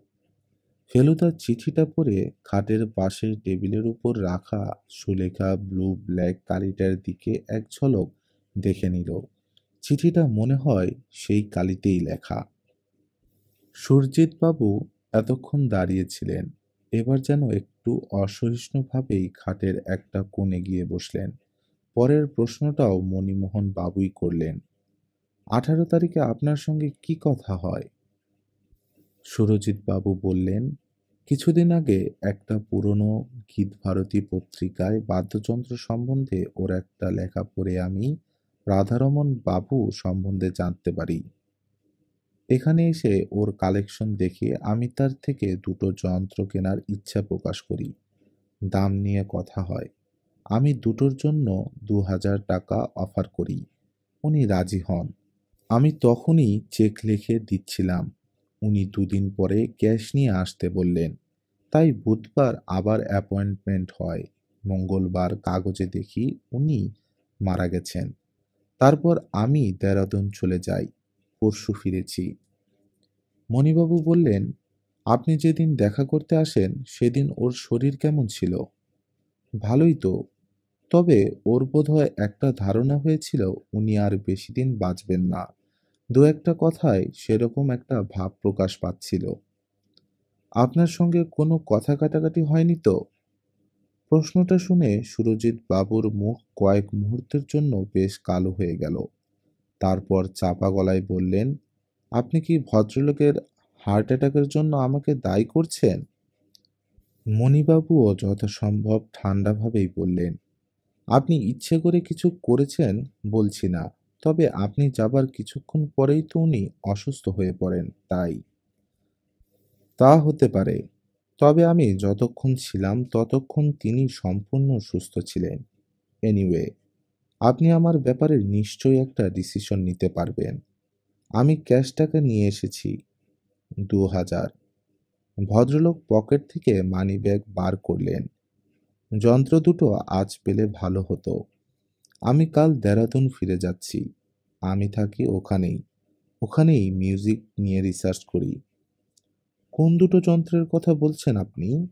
Feluda চিঠিটা পড়ে খাটের পাশের টেবিলের উপর রাখা সুলেখা ব্লু ব্ল্যাক কালিটার দিকে এক ঝলক দেখে নিল। চিঠিটা মনে হয় সেই কালিতেই লেখা। সুরজিৎবাবু এতক্ষণ দাঁড়িয়েছিলেন, এবার যেন একটু অসহিষ্ণুভাবেই খাটের একটা কোণে গিয়ে বসলেন। পরের প্রশ্নটাও মণিমোহন বাবুই করলেন। 18 তারিখে আপনার সঙ্গে কি কথা হয়? সুরজিৎ বাবু বললেন, কিছুদিন আগে একটা পুরনো গীতভারতী পত্রিকায় বাদ্যযন্ত্র সম্বন্ধে ওর একটা লেখা পড়ে আমি রাধারমণ বাবু সম্বন্ধে জানতে পারি। এখানে এসে ওর কালেকশন দেখে আমি তার থেকে দুটো যন্ত্র কেনার ইচ্ছা প্রকাশ করি। দাম নিয়ে কথা হয়। আমি দুটোর জন্য 2000 টাকা অফার করি। উনি রাজি হন। আমি তখনই চেক লিখে দিচ্ছিলাম। উনি দুদিন পরে ক্যাশ নিয়ে আসতে বললেন। তাই বুধবার আবার অ্যাপয়েন্টমেন্ট হয়। মঙ্গলবার কাগজে দেখি উনি মারা গেছেন। তারপর আমি দেরাদুন চলে যাই। পরশু ফিরেছি। মণিবাবু বললেন, আপনি যেদিন দেখা করতে আসেন সেদিন ওর শরীর কেমন ছিল? ভালোই তো। তবে ওর বোধহয় একটা ধারণা হয়েছিল উনি আর বেশি দিন বাঁচবেন না। দু একটা কথায় সেরকম একটা ভাব প্রকাশ পাচ্ছিল। আপনার সঙ্গে কোনো কথা কাটাকাটি হয়নি তো? প্রশ্নটা শুনে সুরজিৎ বাবুর মুখ কয়েক মুহূর্তের জন্য বেশ কালো হয়ে গেল। তারপর চাপা গলায় বললেন, আপনি কি ভদ্রলোকের হার্ট অ্যাটাকের জন্য আমাকে দায়ী করছেন? মণিবাবুও যথাসম্ভব ঠান্ডাভাবেই বললেন, আপনি ইচ্ছে করে কিছু করেছেন বলছি না, তবে আপনি যাবার কিছুক্ষণ পরেই তো উনি অসুস্থ হয়ে পড়েন, তাই। তা হতে পারে, তবে আমি যতক্ষণ ছিলাম ততক্ষণ তিনি সম্পূর্ণ সুস্থ ছিলেন। এনিওয়ে, আপনি আমার ব্যাপারে নিশ্চয়ই একটা ডিসিশন নিতে পারবেন। আমি ক্যাশ টাকা নিয়ে এসেছি, 2000। ভদ্রলোক পকেট থেকে মানিব্যাগ বার করলেন। যন্ত্র দুটো আজ পেলে ভালো হতো। আমি কাল দেরাদুন ফিরে যাচ্ছি। আমি থাকি ওখানেই। ওখানেই মিউজিক নিয়ে রিসার্চ করি। কোন দুটো যন্ত্রের কথা বলছেন আপনি?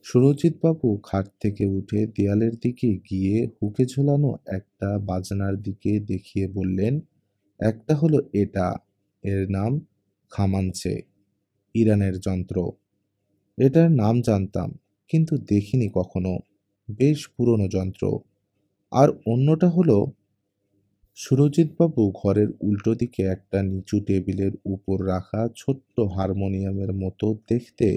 সুরজিৎবাবু খাট থেকে উঠে দেয়ালের দিকে গিয়ে হুকে ঝোলানো একটা বাজনার দিকে দেখিয়ে বললেন, একটা হলো এটা, এর নাম খামাঞ্চে, ইরানের যন্ত্র। এটার নাম জানতাম, কিন্তু দেখিনি কখনো। বেশ পুরনো যন্ত্র। আর অন্যটা হলো, সুরজিৎবাবু ঘরের উল্টো দিকে একটা নিচু টেবিলের উপর রাখা ছোট্ট হারমোনিয়ামের মতো দেখতে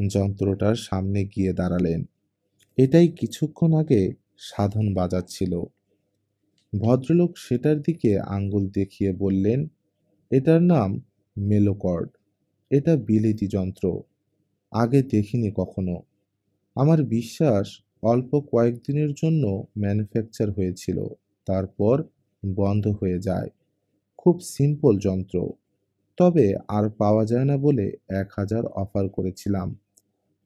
যন্ত্রটার সামনে গিয়ে দাঁড়ালেন। এটাই কিছুক্ষণ আগে সাধন বাজাচ্ছিল। ভদ্রলোক সেটার দিকে আঙ্গুল দেখিয়ে বললেন, এটার নাম মেলোকর্ড। এটা বিলেতি যন্ত্র। আগে দেখিনি কখনো। আমার বিশ্বাস অল্প কয়েকদিনের জন্য ম্যানুফ্যাকচার হয়েছিল, তারপর বন্ধ হয়ে যায়। খুব সিম্পল যন্ত্র। তবে আর পাওয়া যায় না বলে 1000 অফার করেছিলাম।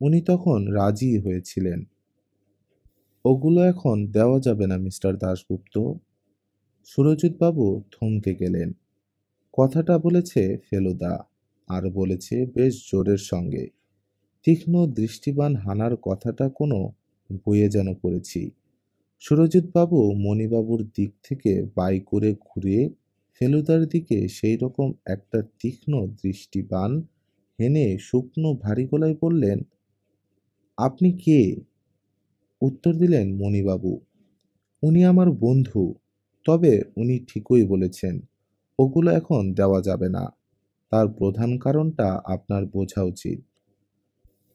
উনি তখন রাজি হয়েছিলেন। ওগুলো এখন দেওয়া যাবে না মিস্টার দাশগুপ্ত। সুরজিৎবাবু থমকে গেলেন। কথাটা বলেছে ফেলুদা, আর বলেছে বেশ জোরের সঙ্গে। তীক্ষ্ণ দৃষ্টিবান হানার কথাটা কোনো বইয়ে যেন পড়েছি। সুরজিৎবাবু মণিবাবুর দিক থেকে বাই করে ঘুরে ফেলুদার দিকে সেই রকম একটা তীক্ষ্ণ দৃষ্টিবান হেনে শুকনো ভারী গলায় বললেন, আপনি কে? উত্তর দিলেন মণিবাবু, উনি আমার বন্ধু। তবে উনি ঠিকই বলেছেন, ওগুলো এখন দেওয়া যাবে না। তার প্রধান কারণটা আপনার বোঝা উচিত।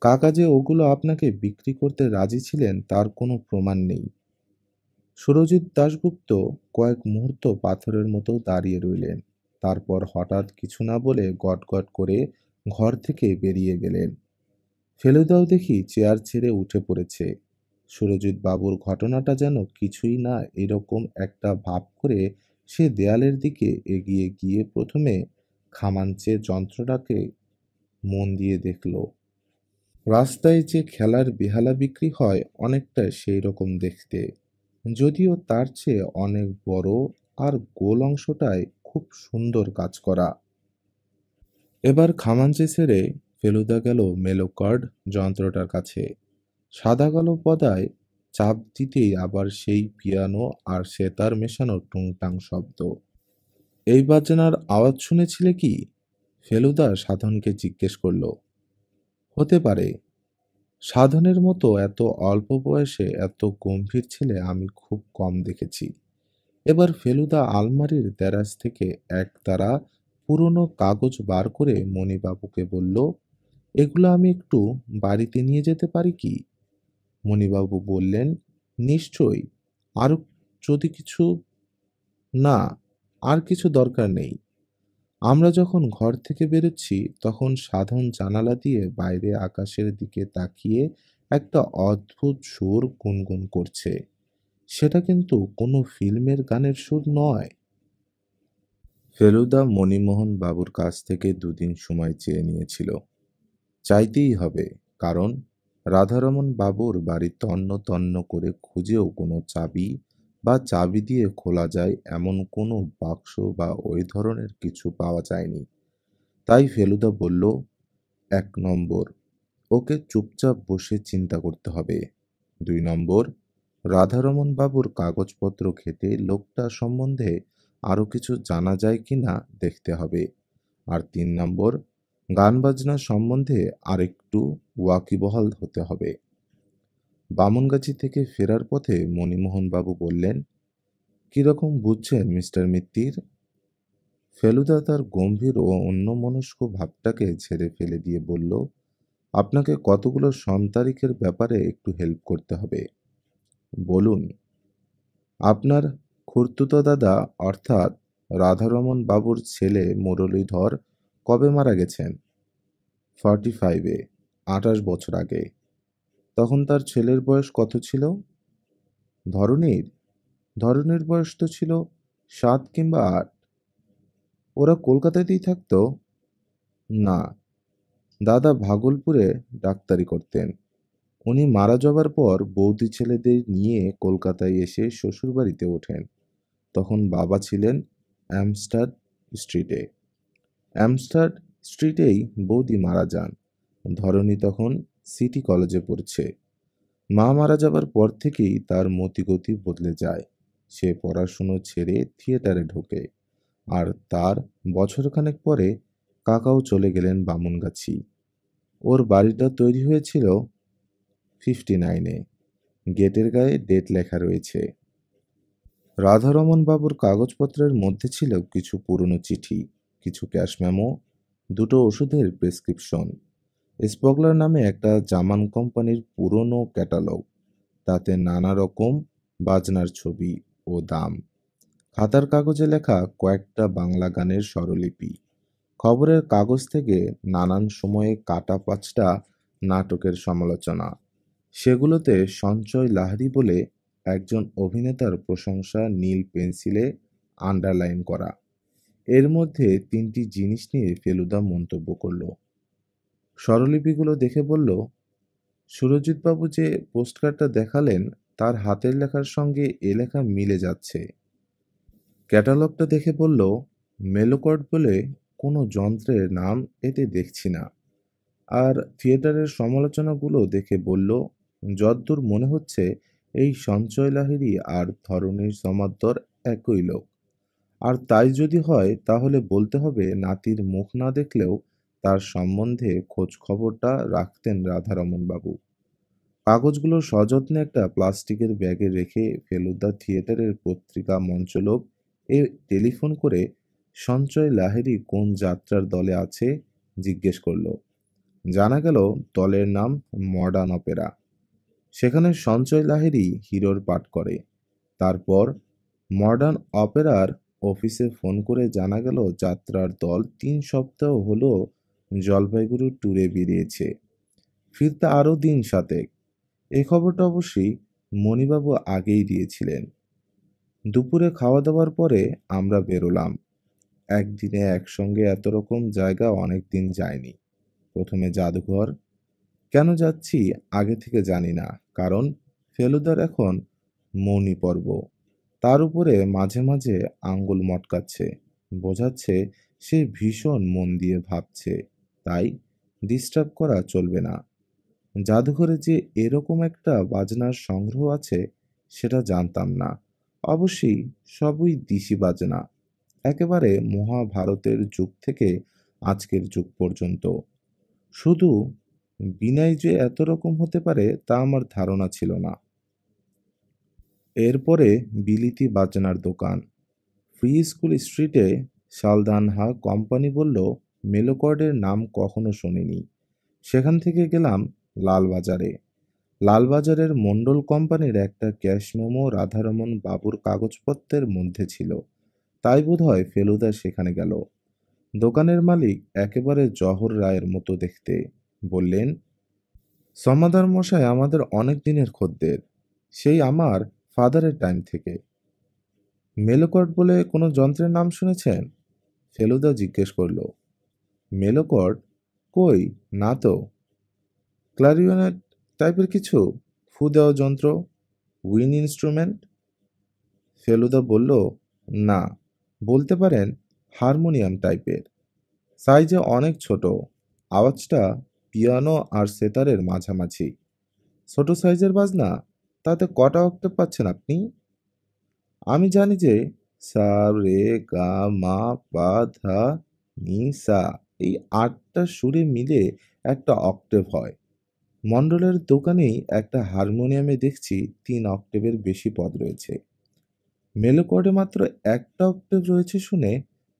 কাকা যে ওগুলো আপনাকে বিক্রি করতে রাজি ছিলেন তার কোনো প্রমাণ নেই। সুরজিৎ দাশগুপ্ত কয়েক মুহূর্ত পাথরের মতো দাঁড়িয়ে রইলেন। তারপর হঠাৎ কিছু না বলে গটগট করে ঘর থেকে বেরিয়ে গেলেন। ফেলুদাও দেখি চেয়ার ছেড়ে উঠে পড়েছে। সুরজিৎ বাবুর ঘটনাটা যেন কিছুই না এরকম একটা ভাব করে সে দেয়ালের দিকে এগিয়ে গিয়ে প্রথমে খামাঞ্চে যন্ত্রটাকে মন দিয়ে দেখল। রাস্তায় যে খেলার বেহালা বিক্রি হয় অনেকটা সেই রকম দেখতে, যদিও তার চেয়ে অনেক বড়, আর গোল অংশটায় খুব সুন্দর কাজ করা। এবার খামাঞ্চি ছেড়ে ফেলুদা গেল মেলোকার্ড যন্ত্রটার কাছে। সাদা কালো পদায় চাপ দিতেই আবার সেই পিয়ানো আর সেতার মেশানো টুংটাং শব্দ। এই বাজনার আওয়াজ শুনেছিলে কি? ফেলুদা সাধনকে জিজ্ঞেস করল। হতে পারে। সাধনের মতো এত অল্প বয়সে এত গম্ভীর ছেলে আমি খুব কম দেখেছি। এবার ফেলুদা আলমারির দেরাজ থেকে একতারা পুরনো কাগজ বার করে মণিবাবুকে বলল, এগুলো আমি একটু বাড়িতে নিয়ে যেতে পারি কি? মণিবাবু বললেন, নিশ্চয়ই। আরো যদি কিছু? না, আর কিছু দরকার নেই। আমরা যখন ঘর থেকে বেরোচ্ছি তখন সাধন জানালা দিয়ে বাইরে আকাশের দিকে তাকিয়ে একটা অদ্ভুত সুর গুনগুন করছে। সেটা কিন্তু কোনো ফিল্মের গানের সুর নয়। ফেলুদা মণিমোহন বাবুর কাছ থেকে দুদিন সময় চেয়ে নিয়েছিল। চাইতেই হবে, কারণ রাধারমণ বাবুর বাড়ি তন্ন তন্ন করে খুঁজেও কোনো চাবি বা চাবি দিয়ে খোলা যায় এমন কোনো বাক্স বা ওই ধরনের কিছু পাওয়া যায়নি। তাই ফেলুদা বলল, ১ নম্বর, ওকে চুপচাপ বসে চিন্তা করতে হবে। ২ নম্বর, রাধারমণ বাবুর কাগজপত্র ঘেঁটে লোকটা সম্বন্ধে আরো কিছু জানা যায় কিনা দেখতে হবে। আর ৩ নম্বর, গান বাজনা সম্বন্ধে আরেকটু ওয়াকিবহাল হতে হবে। বামনগাছি থেকে ফেরার পথে মণিমোহন বাবু বললেন, কিরকম বুঝছেন মিস্টার মিত্তির? ফেলুদা তার গম্ভীর ও অন্যমনস্ক ভাবটাকে ঝেড়ে ফেলে দিয়ে বলল, আপনাকে কতগুলো সন-তারিখের ব্যাপারে একটু হেল্প করতে হবে। বলুন। আপনার খুড়তুতো দাদা অর্থাৎ রাধারমণ বাবুর ছেলে মুরলীধর কবে মারা গেছেন? 45-এ, 28 বছর আগে। তখন তার ছেলের বয়স কত ছিল? ধরণীর? ধরণীর বয়স তো ছিল 7 কিংবা 8। ওরা কলকাতাতেই থাকতো? না, দাদা ভাগলপুরে ডাক্তারি করতেন। উনি মারা যাবার পর বৌদি ছেলেদের নিয়ে কলকাতায় এসে শ্বশুরবাড়িতে ওঠেন। তখন বাবা ছিলেন অ্যামস্টার স্ট্রিটে। অ্যামস্টার স্ট্রিটেই বৌদি মারা যান। ধরণী তখন সিটি কলেজে পড়ছে। মা মারা যাবার পর থেকেই তার মতিগতি বদলে যায়। সে পড়াশুনো ছেড়ে থিয়েটারে ঢোকে। আর তার বছরখানেক পরে কাকাও চলে গেলেন বামুনগাছি। ওর বাড়িটা তৈরি হয়েছিল 59-এ। গেটের গায়ে ডেট লেখা রয়েছে। রাধারমণ বাবুর কাগজপত্রের মধ্যে ছিল কিছু পুরনো চিঠি, কিছু ক্যাশ মেমো, 2টো ওষুধের প্রেসক্রিপশন, স্পগলার নামে একটা জামান কোম্পানির পুরনো ক্যাটালগ, তাতে নানা রকম বাজনার ছবি ও দাম, খাতার কাগজে লেখা কয়েকটা বাংলা গানের স্বরলিপি, খবরের কাগজ থেকে নানান সময়ে কাটা 5টা নাটকের সমালোচনা। সেগুলোতে সঞ্চয় লাহিড়ী বলে একজন অভিনেতার প্রশংসা নীল পেন্সিলে আন্ডারলাইন করা। এর মধ্যে 3টি জিনিস নিয়ে ফেলুদা মন্তব্য করল। স্বরলিপিগুলো দেখে বলল, সুরজিৎবাবু যে পোস্টকার্ডটা দেখালেন তার হাতের লেখার সঙ্গে এ লেখা মিলে যাচ্ছে। ক্যাটালগটা দেখে বলল, মেলোকর্ড বলে কোনো যন্ত্রের নাম এতে দেখছি না। আর থিয়েটারের সমালোচনাগুলো দেখে বলল, যদ্দূর মনে হচ্ছে এই সঞ্চয় লাহিড়ী আর ধরণীর সমাদ্দর একই লোক। আর তাই যদি হয় তাহলে বলতে হবে নাতির মুখ না দেখলেও তার সম্বন্ধে খোঁজ খবরটা রাখতেন রাধারমণ বাবু। কাগজগুলো সযত্নে একটা প্লাস্টিকের ব্যাগে রেখে ফেলুদা থিয়েটারের পত্রিকা মঞ্চলোক এ টেলিফোন করে সঞ্চয় লাহিড়ী কোন যাত্রার দলে আছে জিজ্ঞেস করল। জানা গেল দলের নাম মডার্ন অপেরা। সেখানে সঞ্চয় লাহিড়ী হিরোর পাঠ করে। তারপর মডার্ন অপেরার অফিসে ফোন করে জানা গেল যাত্রার দল 3 সপ্তাহ হলো জলপাইগুড়ি ট্যুরে বেরিয়েছে, ফিরতে আরও দিন 7। এই খবরটা অবশ্যই মণিবাবু আগেই দিয়েছিলেন। দুপুরে খাওয়া দাওয়ার পরে আমরা বেরোলাম। একদিনে একসঙ্গে এত রকম জায়গা অনেকদিন যায়নি। প্রথমে জাদুঘর। কেন যাচ্ছি আগে থেকে জানি না, কারণ ফেলুদার এখন মৌনি পর্ব। তার উপরে মাঝে মাঝে আঙ্গুল মটকাচ্ছে, বোঝাচ্ছে সে ভীষণ মন দিয়ে ভাবছে, তাই ডিস্টার্ব করা চলবে না। জাদুঘরে যে এরকম একটা বাজনার সংগ্রহ আছে সেটা জানতাম না। অবশ্যই সবই দিশি বাজনা, একেবারে মহাভারতের যুগ থেকে আজকের যুগ পর্যন্ত। শুধু বিনয় যে এত রকম হতে পারে তা আমার ধারণা ছিল না। এরপরে বিলিতি বাজনার দোকান, ফ্রি স্কুল স্ট্রিটে। সালদানহা কোম্পানি বলল, মেলোকর্ডের নাম কখনো শুনিনি। সেখান থেকে গেলাম লালবাজারে। লালবাজারের মণ্ডল কোম্পানির একটা ক্যাশ মেমো রাধারমণ বাবুর কাগজপত্রের মধ্যে ছিল, তাই বোধহয় ফেলুদা সেখানে গেল। দোকানের মালিক একেবারে জহর রায়ের মতো দেখতে। বললেন, সমাদার মশাই আমাদের অনেক দিনের খদ্দের, সেই আমার ফাদারের টাইম থেকে। মেলোকর্ড বলে কোনো যন্ত্রের নাম শুনেছেন? ফেলুদা জিজ্ঞেস করল। মেলোকর্ড? কই, না তো। ক্লারিনেট টাইপের কিছু? ফু দেওয়া যন্ত্র? Win instrument? ফেলুদা বলল, না, বলতে পারেন হারমোনিয়াম টাইপের। সাইজে অনেক ছোট, আওয়াজটা পিয়ানো আর সেতারের মাঝামাঝি। ছোট সাইজের বাজনা, তাতে কটা অক্টেভ পাচ্ছেন আপনি? আমি জানি যে সা রে গা মা পা ধা নি সা, এই 8টা সুরে মিলে একটা অক্টেভ হয়। মণ্ডলের দোকানেই একটা হারমোনিয়ামে দেখছি 3 অক্টেভের বেশি পদ রয়েছে। মেলোকর্ডে মাত্র একটা অক্টেভ রয়েছে শুনে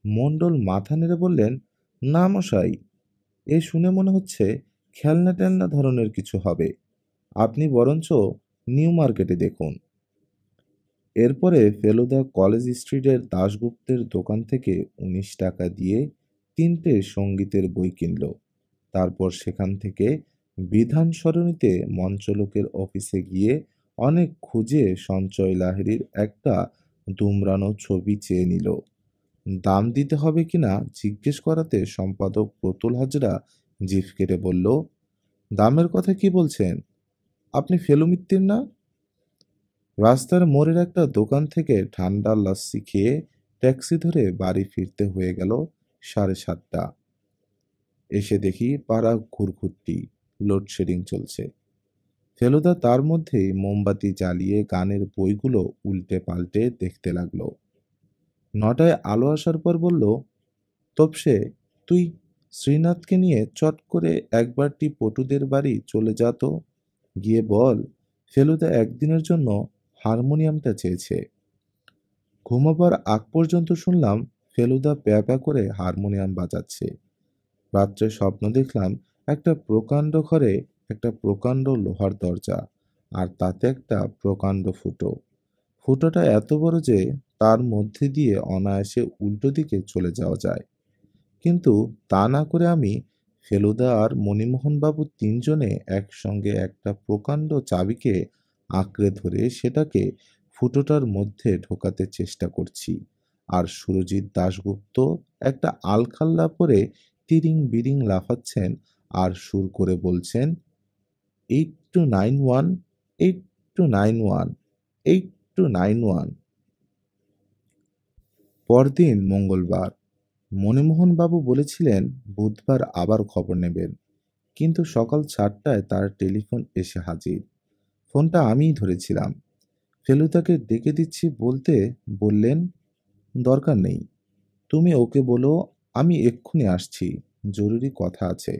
মণ্ডল মাথা নেড়ে বললেন, না মশাই, এ শুনে মনে হচ্ছে খেলনা টেলনা ধরনের কিছু হবে। আপনি বরঞ্চ নিউ মার্কেটে দেখুন। এরপরে ফেলুদা কলেজ স্ট্রিটের দাশগুপ্তের দোকান থেকে 19 টাকা দিয়ে 3টে সঙ্গীতের বই কিনল। তারপর সেখান থেকে বিধান সরণিতে মঞ্চলোকের অফিসে গিয়ে অনেক খুঁজে সঞ্চয় লাহিড়ীর একটা দুমড়ানো ছবি চেয়ে নিল। দাম দিতে হবে কিনা জিজ্ঞেস করাতে সম্পাদক প্রতুল হাজরা জিভ কেটে বলল, দামের কথা কি বলছেন? আপনি ফেলু মিত্তির না? রাস্তার মোড়ের একটা দোকান থেকে ঠান্ডা লাস্সি খেয়ে ট্যাক্সি ধরে বাড়ি ফিরতে হয়ে গেল 7:30। এসে দেখি পাড়া ঘুরঘুরটি, লোডশেডিং চলছে। ফেলুদা তার মধ্যেই মোমবাতি জ্বালিয়ে গানের বইগুলো উল্টে পাল্টে দেখতে লাগলো। 9টায় আলো আসার পর বলল, তপসে, তুই শ্রীনাথকে নিয়ে চট করে একবারটি পটুদের বাড়ি চলে যা তো। গিয়ে বল ফেলুদা একদিনের জন্য হারমোনিয়ামটা চেয়েছে। ঘুমাবার আগ পর্যন্ত শুনলাম ফেলুদা প্যাঁ প্যাঁ করে হারমোনিয়াম বাজাচ্ছে। রাত্রে স্বপ্ন দেখলাম একটা প্রকাণ্ড ঘরে একটা প্রকাণ্ড লোহার দরজা, আর তাতে একটা প্রকাণ্ড ফুটো। ফুটোটা এত বড় যে তার মধ্যে দিয়ে অনায়াসে উল্টো দিকে চলে যাওয়া যায়। কিন্তু তা না করে আমি, ফেলুদা আর মণিমোহনবাবু 3জনে একসঙ্গে একটা প্রকাণ্ড চাবিকে আঁকড়ে ধরে সেটাকে ফুটোটার মধ্যে ঢোকাতে চেষ্টা করছি। আর সুরজিৎ দাশগুপ্ত একটা আলখাল্লা পরে তিরিং বিরিং লাফাচ্ছেন আর সুর করে বলছেন, 8291, 8291, 8291। পরদিন মঙ্গলবার। মণিমোহনবাবু বলেছিলেন বুধবার আবার খবর নেবেন, কিন্তু সকাল 4টায় তার টেলিফোন এসে হাজির। ফোনটা আমিই ধরেছিলাম। ফেলুদাকে ডেকে দিচ্ছি বলতে বললেন, দরকার নেই, তুমি ওকে বলো আমি এক্ষুনি আসছি, জরুরি কথা আছে।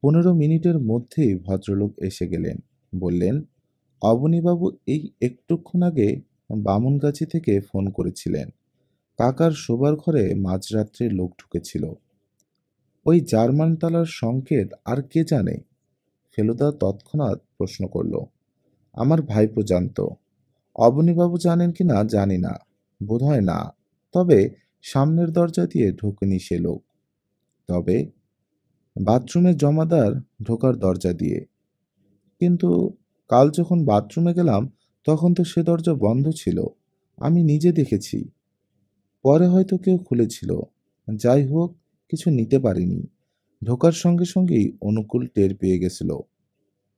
15 মিনিটের মধ্যেই ভদ্রলোক এসে গেলেন। বললেন, অবনীবাবু এই একটুক্ষণ আগে বামুনগাছি থেকে ফোন করেছিলেন। কাকার শোবার ঘরে মাঝরাত্রে লোক ঢুকেছিল। ওই জার্মান তালার সংকেত আর কে জানে? ফেলুদা তৎক্ষণাৎ প্রশ্ন করল। আমার ভাইপো জানত। অবনীবাবু জানেন কি না জানি না, বোধহয় না। তবে সামনের দরজা দিয়ে ঢোকেনি সে লোক। তবে বাথরুমের জমাদার ঢোকার দরজা দিয়ে। কিন্তু কাল যখন বাথরুমে গেলাম তখন তো সে দরজা বন্ধ ছিল, আমি নিজে দেখেছি। পরে হয়তো কেউ খুলেছিল। যাই হোক, কিছু নিতে পারিনি। ঢোকার সঙ্গে সঙ্গেই অনুকূল টের পেয়ে গেছিল।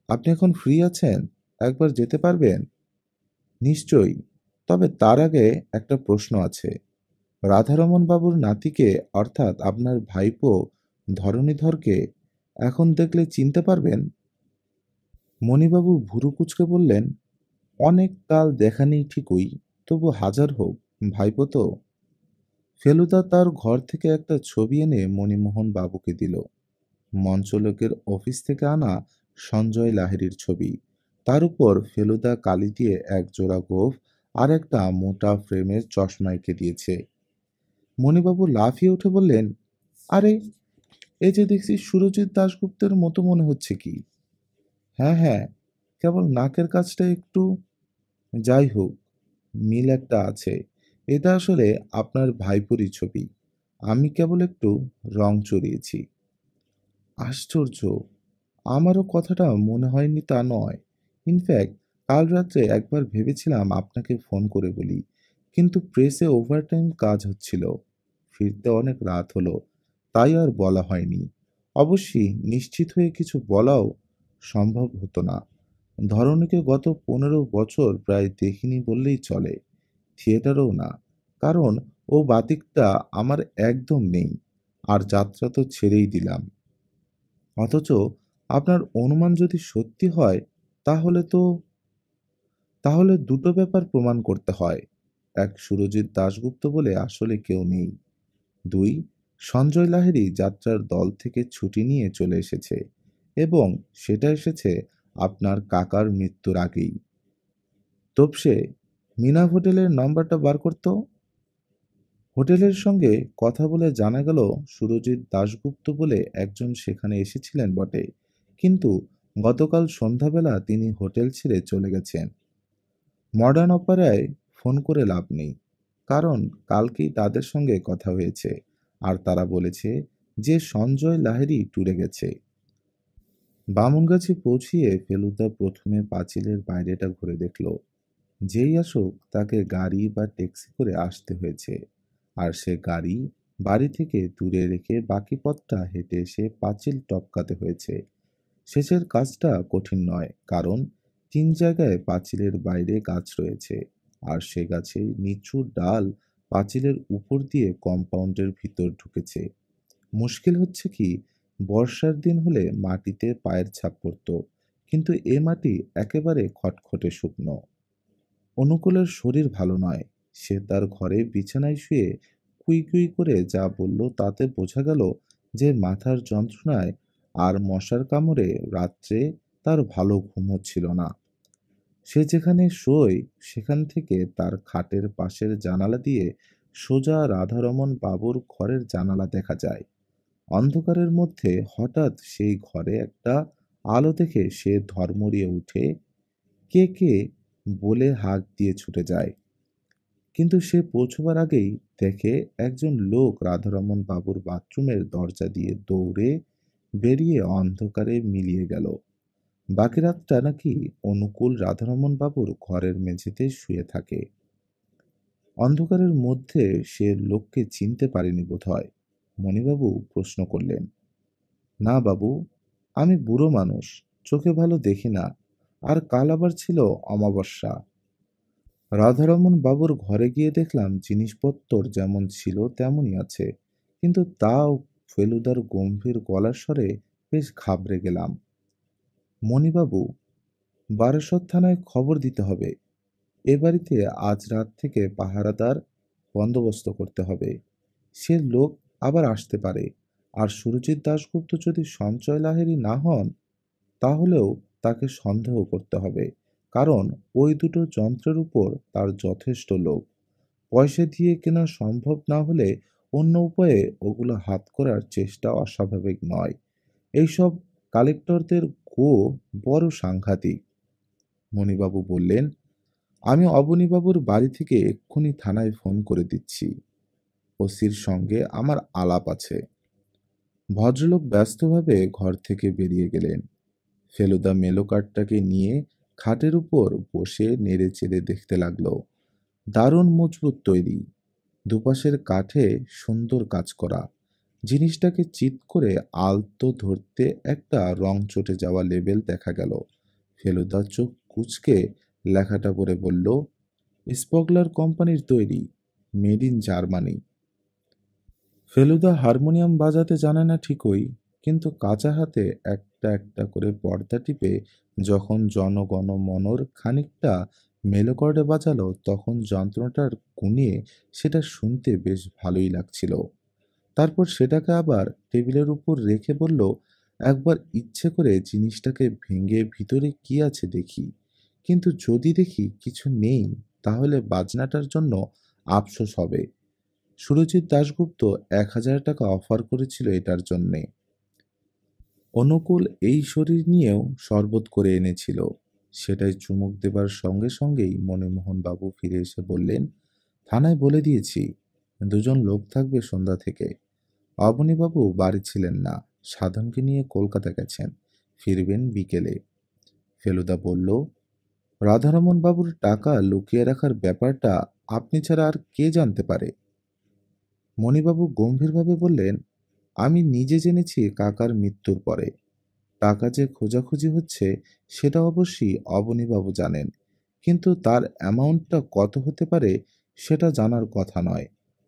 আপনি এখন ফ্রি আছেন? একবার যেতে পারবেন? নিশ্চয়ই। তবে তার আগে একটা প্রশ্ন আছে। রাধারমণ বাবুর নাতিকে, অর্থাৎ আপনার ভাইপো ধরণীধরকে এখন দেখলে চিনতে পারবেন? মণিবাবু ভুরু কুঁচকে বললেন, অনেক কাল দেখা নেই ঠিকই, তবু হাজার হোক, ভাইপো তো। ফেলুদা তার ঘর থেকে একটা ছবি এনে মণিমোহন বাবুকে দিল। মঞ্চলোকের অফিস থেকে আনা সঞ্জয় লাহিড়ীর ছবি। তার উপর ফেলুদা কালি দিয়ে এক জোড়া গোঁফ আর একটা মোটা ফ্রেমের চশমা এঁকে দিয়েছে। মণিবাবু লাফিয়ে উঠে বললেন, আরে, এই যে দেখছি সুরজিৎ দাশগুপ্তের মতো মনে হচ্ছে কি। হ্যাঁ হ্যাঁ, কেবল নাকের কাছটা একটু, যাই হোক, মিল একটা আছে। এটা আসলে আপনার ভাইপোরই ছবি, আমি কেবল একটু রং চড়িয়েছি। আশ্চর্য, আমারও কথাটা মনে হয়নি তা নয়। ইনফ্যাক্ট কাল রাত্রে একবার ভেবেছিলাম আপনাকে ফোন করে বলি, কিন্তু প্রেসে ওভারটাইম কাজ হচ্ছিল, ফিরতে অনেক রাত হলো, তাই আর বলা হয়নি। অবশ্যই নিশ্চিত হয়ে কিছু বলাও সম্ভব হতো না। ধরণীকে গত 15 বছর প্রায় দেখিনি বললেই চলে, থিয়েটারেও না, কারণ ও বাতিকটা আমার একদম নেই, আর যাত্রা তো ছেড়েই দিলাম। অথচ আপনার অনুমান যদি সত্যি হয়, তাহলে তো তাহলে দুটো ব্যাপার প্রমাণ করতে হয়। এক, সুরজিৎ দাশগুপ্ত বলে আসলে কেউ নেই। দুই, সঞ্জয় লাহিড়ী যাত্রার দল থেকে ছুটি নিয়ে চলে এসেছে, এবং সেটা এসেছে আপনার কাকার মৃত্যুর আগেই। তোপসে, মিনা হোটেলের নাম্বারটা বার করতো। হোটেলের সঙ্গে কথা বলে জানা গেল সুরজিৎ দাশগুপ্ত বলে একজন সেখানে এসেছিলেন বটে, কিন্তু গতকাল সন্ধ্যাবেলা তিনি হোটেল ছেড়ে চলে গেছেন। মডার্ন অপেরায় ফোন করে লাভ নেই, কারণ কালকেই তাদের সঙ্গে কথা হয়েছে, আর তারা বলেছে যে সঞ্জয় লাহিড়ী ট্যুরে গেছে। বামুনগাছি পৌঁছিয়ে ফেলুদা প্রথমে পাঁচিলের বাইরেটা ঘুরে দেখল। যেই আসুক তাকে গাড়ি বা ট্যাক্সি করে আসতে হয়েছে, আর সে গাড়ি বাড়ি থেকে দূরে রেখে বাকি পথটা হেঁটে এসে পাঁচিল টপকাতে হয়েছে। সেচের কাজটা কঠিন নয়, কারণ 3 জায়গায় পাঁচিলের বাইরে গাছ রয়েছে, আর সে গাছে নিচু ডাল পাঁচিলের উপর দিয়ে কম্পাউন্ডের ভিতর ঢুকেছে। মুশকিল হচ্ছে কি, বর্ষার দিন হলে মাটিতে পায়ের ছাপ পড়ত, কিন্তু এ মাটি একেবারে খটখটে শুকনো। অনুকূলের শরীর ভালো নয়। সে তার ঘরে বিছানায় শুয়ে কুই কুই করে যা বলল তাতে বোঝা গেল যে মাথার যন্ত্রণায় আর মশার কামড়ে রাত্রে তার ভালো ঘুম হচ্ছিল না। সে যেখানে শোয় সেখান থেকে তার খাটের পাশের জানালা দিয়ে সোজা রাধারমণ বাবুর ঘরের জানালা দেখা যায়। অন্ধকারের মধ্যে হঠাৎ সেই ঘরে একটা আলো দেখে সে ধর্মড়িয়ে উঠে কে কে বলে হাঁক দিয়ে ছুটে যায়। কিন্তু সে পৌঁছবার আগেই দেখে একজন লোক রাধারমণ বাবুর বাথরুমের দরজা দিয়ে দৌড়ে বেরিয়ে অন্ধকারে মিলিয়ে গেল। বাকি রাতটা নাকি অনুকূল রাধারমণ বাবুর ঘরের মেঝেতে শুয়ে থাকে। অন্ধকারের মধ্যে সে লোককে চিনতে পারেনি বোধহয়। মণিবাবু প্রশ্ন করলেন, না বাবু, আমি বুড়ো মানুষ, চোখে ভালো দেখি না, আর কাল আবার ছিল অমাবস্যা। রাধারমণ বাবুর ঘরে গিয়ে দেখলাম জিনিসপত্র যেমন ছিল তেমনই আছে, কিন্তু তাও ফেলুদার গম্ভীর গলার স্বরে বেশ ঘাবড়ে গেলাম। মণিবাবু, বারাসত থানায় খবর দিতে হবে। এ বাড়িতে আজ রাত থেকে পাহারাদার বন্দোবস্ত করতে হবে। সে লোক আবার আসতে পারে, আর সুরজিৎ দাশগুপ্ত যদি সঞ্চয় লাহিড়ী না হন, তাহলেও তাকে সন্দেহ করতে হবে, কারণ ওই দুটো যন্ত্রের উপর তার যথেষ্ট লোভ। পয়সা দিয়ে কেনা সম্ভব না হলে অন্য উপায়ে ওগুলো হাত করার চেষ্টা অস্বাভাবিক নয়। এইসব কালেক্টরদের গো বড় সাংঘাতিক। মণিবাবু বললেন, আমি অবনীবাবুর বাড়ি থেকে এক্ষুনি থানায় ফোন করে দিচ্ছি, ওসির সঙ্গে আমার আলাপ আছে। ভদ্রলোক ব্যস্তভাবে ঘর থেকে বেরিয়ে গেলেন। ফেলুদা মেলো কার্ডটাকে নিয়ে খাটের উপর বসে নেড়ে চেড়ে দেখতে লাগলো। দারুণ মজবুত তৈরি, দুপাশের কাঠে সুন্দর কাজ করা। জিনিসটাকে চিৎ করে আলতো ধরতে একটা রং চটে যাওয়া লেবেল দেখা গেল। ফেলুদা চোখ কুঁচকে লেখাটা পড়ে বলল, স্পগলার কোম্পানির তৈরি, made in Germany. Feluda harmonium বাজাতে জানে না ঠিকই, কিন্তু কাঁচা হাতে একটা একটা করে পর্দা টিপে যখন জনগণ মনর খানিকটা মেলোকর্ডে বাজালো, তখন যন্ত্রটার গুণে সেটা শুনতে বেশ ভালোই লাগছিল। তারপর সেটাকে আবার টেবিলের উপর রেখে বলল, একবার ইচ্ছে করে জিনিসটাকে ভেঙে ভিতরে কি আছে দেখি, কিন্তু যদি দেখি কিছু নেই, তাহলে বাজনাটার জন্য আফসোস হবে। সুরজিৎ দাশগুপ্ত ১,০০০ টাকা অফার করেছিল এটার জন্যে। অনুকূল এই শরীর নিয়েও শরবত করে এনেছিল। সেটাই চুমুক দেবার সঙ্গে সঙ্গেই মণিমোহন বাবু ফিরে এসে বললেন, থানায় বলে দিয়েছি, দুজন লোক থাকবে সন্ধ্যা থেকে। অবনীবাবু বাড়ি ছিলেন না, সাধনকে নিয়ে কলকাতা গেছেন, ফিরবেন বিকেলে। ফেলুদা বলল, রাধারমণ বাবুর টাকা লুকিয়ে রাখার ব্যাপারটা আপনি ছাড়া আর কে জানতে পারে? মণিবাবু গম্ভীরভাবে বললেন, আমি নিজে জেনেছি কাকার মৃত্যুর পরে। টাকা যে খোঁজাখুঁজি হচ্ছে সেটা অবশ্যই অবনীবাবু জানেন, কিন্তু তার অ্যামাউন্টটা কত হতে পারে সেটা জানার কথা নয়।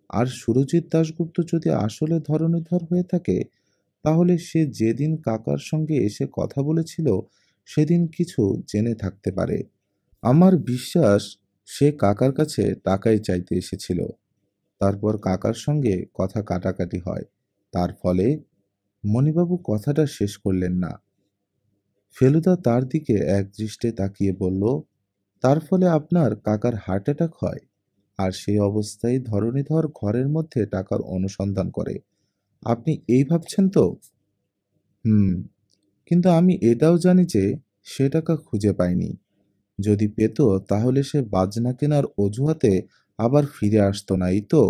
আর সুরজিৎ দাশগুপ্ত যদি আসলে ধরণীধর হয়ে থাকে, তাহলে সে যেদিন কাকার সঙ্গে এসে কথা বলেছিল সেদিন কিছু জেনে থাকতে পারে। আমার বিশ্বাস সে কাকার কাছে টাকাই চাইতে এসেছিল। তারপর কাকার সঙ্গে কথা কাটাকাটি হয়, তার ফলে। মণিবাবু কথাটা শেষ করলেন না। ফেলুদা তার দিকে একদৃষ্টে তাকিয়ে বলল, তার ফলে আপনার কাকার হার্ট অ্যাটাক হয়, আর সেই অবস্থায় ধরণীধর ঘরের মধ্যে টাকার অনুসন্ধান করে। আপনি এই ভাবছেন তো? হুম। কিন্তু আমি এটাও জানি যে সে টাকা খুঁজে পায়নি। যদি পেত, তাহলে সে বাজনা কেনার অজুহাতে আবার ফিরে আসতো না, এই তো?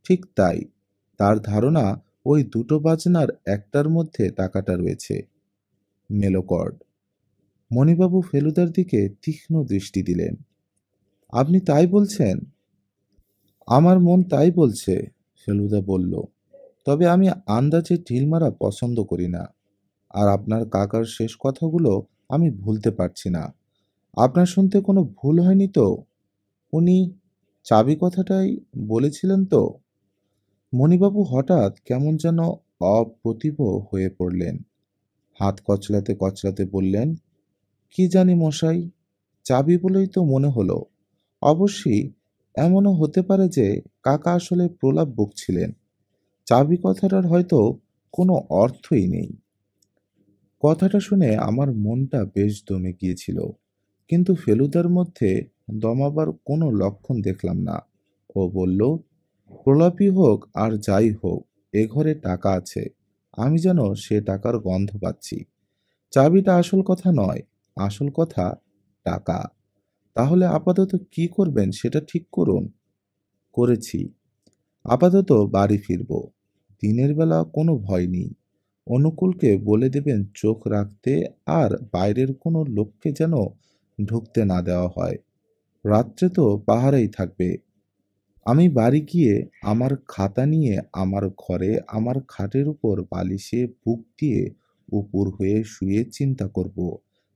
ঠিক তাই। তার ধারণা ওই দুটো বাজনার একটার মধ্যে টাকাটা রয়েছে। মেলোকর্ড। মণিবাবু ফেলুদার দিকে তীক্ষ্ণ দৃষ্টি দিলেন। আপনি তাই বলছেন? আমার মন তাই বলছে, ফেলুদা বলল। তবে আমি আন্দাজে ঢিল মারা পছন্দ করি না। আর আপনার কাকার শেষ কথাগুলো আমি ভুলতে পারছি না। আপনার শুনতে কোনো ভুল হয়নি তো? উনি চাবি কথাটাই বলেছিলেন তো? মণিবাবু হঠাৎ কেমন যেন অপ্রতিভ হয়ে পড়লেন। হাত কচলাতে কচলাতে বললেন, কি জানি মশাই, চাবি বলেই তো মনে হলো। অবশ্যই এমনও হতে পারে যে কাকা আসলে প্রলাপ বকছিলেন। চাবি কথাটার হয়তো কোনো অর্থই নেই। কথাটা শুনে আমার মনটা বেশ দমে গিয়েছিল, কিন্তু ফেলুদার মধ্যে দমাবার কোনো লক্ষণ দেখলাম না। ও বলল, প্রলাপই হোক আর যাই হোক, এ ঘরে টাকা আছে। আমি যেন সে টাকার গন্ধ পাচ্ছি। চাবিটা আসল কথা নয়, আসল কথা টাকা। তাহলে আপাতত কি করবেন সেটা ঠিক করুন। করেছি। আপাতত বাড়ি ফিরব। দিনের বেলা কোনো ভয় নেই। অনুকূলকে বলে দেবেন চোখ রাখতে, আর বাইরের কোনো লোককে যেন ঢুকতে না দেওয়া হয়। রাত্রে তো পাহারাই থাকবে। আমি বাড়ি গিয়ে আমার খাতা নিয়ে আমার ঘরে আমার খাটের উপর বালিশে বুক দিয়ে উপুর হয়ে শুয়ে চিন্তা করব।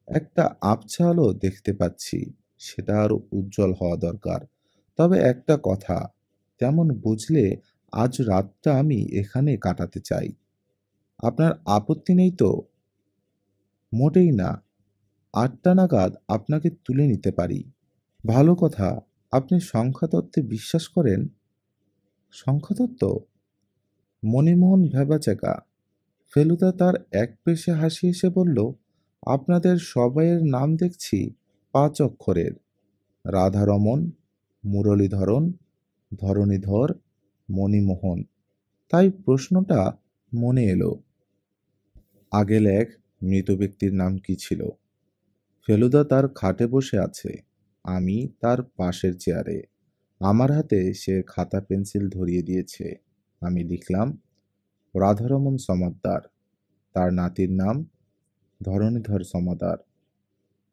একটা আবছা আলো দেখতে পাচ্ছি, সেটা আরো উজ্জ্বল হওয়া দরকার। তবে একটা কথা, তেমন বুঝলে আজ রাতটা আমি এখানে কাটাতে চাই। আপনার আপত্তি নেই তো? মোটেই না। ৮টা নাগাদ আপনাকে তুলে নিতে পারি। ভালো কথা। আপনি সংখ্যাতত্ত্বে বিশ্বাস করেন? সংখ্যাতত্ত্ব? মণিমোহন ভ্যাবাচ্যাকা। ফেলুদা তার একপেশে হাসি হেসে বলল, আপনাদের সবাইয়ের নাম দেখছি ৫ অক্ষরের। রাধারমণ, মুরলীধরন, ধরণীধর, মণিমোহন। তাই প্রশ্নটা মনে এলো, আগে লেখ, মৃত ব্যক্তির নাম কি ছিল? ফেলুদা তার খাটে বসে আছে, আমি তার পাশের চেয়ারে। আমার হাতে সে খাতা পেন্সিল ধরিয়ে দিয়েছে। আমি লিখলাম, রাধারমণ সমাদ্দার। তার নাতির নাম ধরণীধর সমাদার।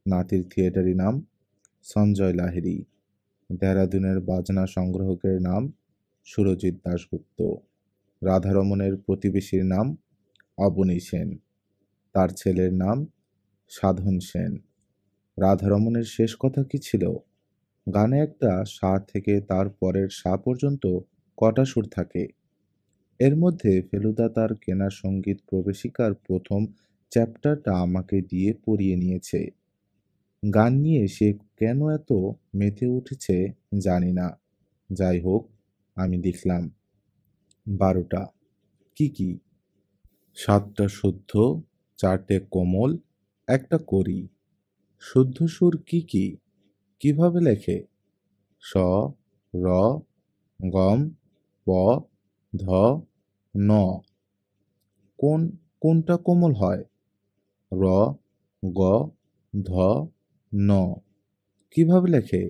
নাতির থিয়েটারি নাম সঞ্জয় লাহিড়ী। দেহরাদুনের বাজনা সংগ্রাহকের নাম সুরজিৎ দাশগুপ্ত। রাধারমণের প্রতিবেশীর নাম অবনী সেন। তার ছেলের নাম সাধন সেন। রাধারমণের শেষ কথা কি ছিল? গানে একটা সা থেকে তার পরের সা পর্যন্ত কটা সুর থাকে? এর মধ্যে ফেলুদা তার কেনা সঙ্গীত প্রবেশিকার প্রথম চ্যাপ্টারটা আমাকে দিয়ে পড়িয়ে নিয়েছে। গান নিয়ে সে কেন এত মেতে উঠেছে জানি না। যাই হোক, আমি লিখলাম ১২টা। কি কি? সাতটা শুদ্ধ, চারটে কোমল, একটা করি। শুদ্ধ সুর কি কি? কিভাবে লেখে? স, র, গম, প, ধ, ন। কোন কোনটা কোমল হয়? র, গ, ধ, ন। কিভাবে লেখে?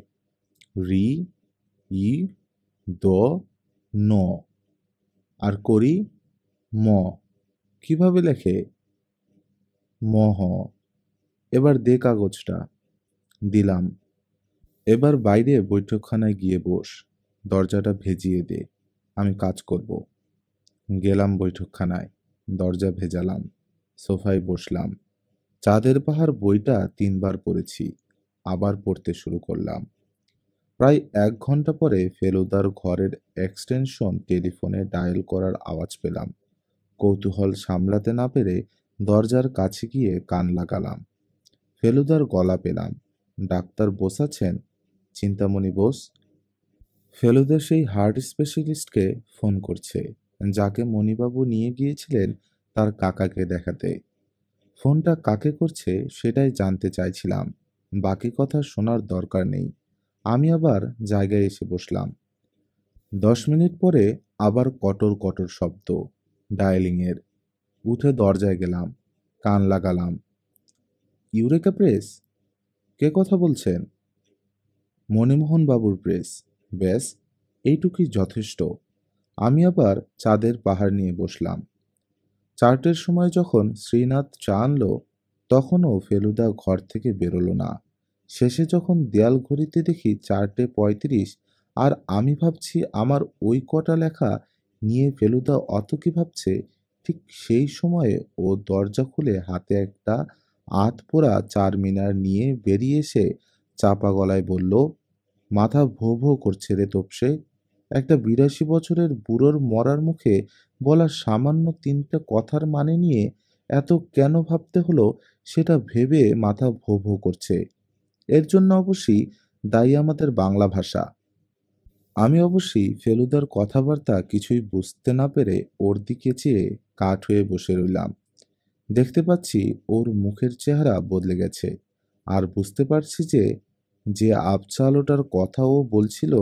রি, ই, দ, ন। আর করি? ম। কিভাবে লেখে? মহ। এবার দে কাগজটা। দিলাম। এবার বাইরে বৈঠকখানায় গিয়ে বস। দরজাটা ভেজিয়ে দে। আমি কাজ করব। গেলাম বৈঠকখানায়। দরজা ভেজালাম। সোফায় বসলাম। চাঁদের পাহাড় বইটা ৩ বার পড়েছি। আবার পড়তে শুরু করলাম। প্রায় ১ ঘন্টা পরে ফেলুদার ঘরের এক্সটেনশন টেলিফোনে ডায়াল করার আওয়াজ পেলাম। কৌতূহল সামলাতে না পেরে দরজার কাছে গিয়ে কান লাগালাম। ফেলুদার গলা পেলাম। ডাক্তার বোস আছেন? চিন্তামণি বোস? ফেলুদা সেই হার্ট স্পেশালিস্টকে ফোন করছে, যাকে মণিবাবু নিয়ে গিয়েছিলেন তার কাকাকে দেখাতে। ফোনটা কাকে করছে সেটাই জানতে চাইছিলাম। বাকি কথা শোনার দরকার নেই। আমি আবার জায়গায় এসে বসলাম। ১০ মিনিট পরে আবার কটর কটর শব্দ, ডায়ালিংয়ের। উঠে দরজায় গেলাম। কান লাগালাম। Eureka press? কে কথা বলছেন? মণিমোহন বাবুর প্রেস। ব্যাস, এইটুকুই যথেষ্ট। আমি আবার চাঁদের পাহাড় নিয়ে বসলাম। ৪টের সময় যখন শ্রীনাথ চা আনলো, তখনও ফেলুদা ঘর থেকে বেরোলো না। শেষে যখন দেয়াল ঘড়িতে দেখি ৪টে ৩৫, আর আমি ভাবছি আমার ওই কটা লেখা নিয়ে ফেলুদা অত কি ভাবছে, ঠিক সেই সময়ে ও দরজা খুলে হাতে একটা আধপোড়া চারমিনার নিয়ে বেরিয়ে এসে চাপা গলায় বলল, মাথা ভোঁ ভোঁ করছে রে তোপসে। একটা ৮২ বছরের বুড়োর মরার মুখে বলা সামান্য ৩টে কথার মানে নিয়ে এত কেন ভাবতে হলো, সেটা ভেবে মাথা ভোঁ ভোঁ করছে। এর জন্য অবশ্যই দায়ী আমাদের বাংলা ভাষা। আমি অবশ্যই ফেলুদার কথাবার্তা কিছুই বুঝতে না পেরে ওর দিকে চেয়ে কাঠ হয়ে বসে রইলাম। দেখতে পাচ্ছি ওর মুখের চেহারা বদলে গেছে। আর বুঝতে পারছি যে, যে আবছা আলোটার কথা ও বলছিল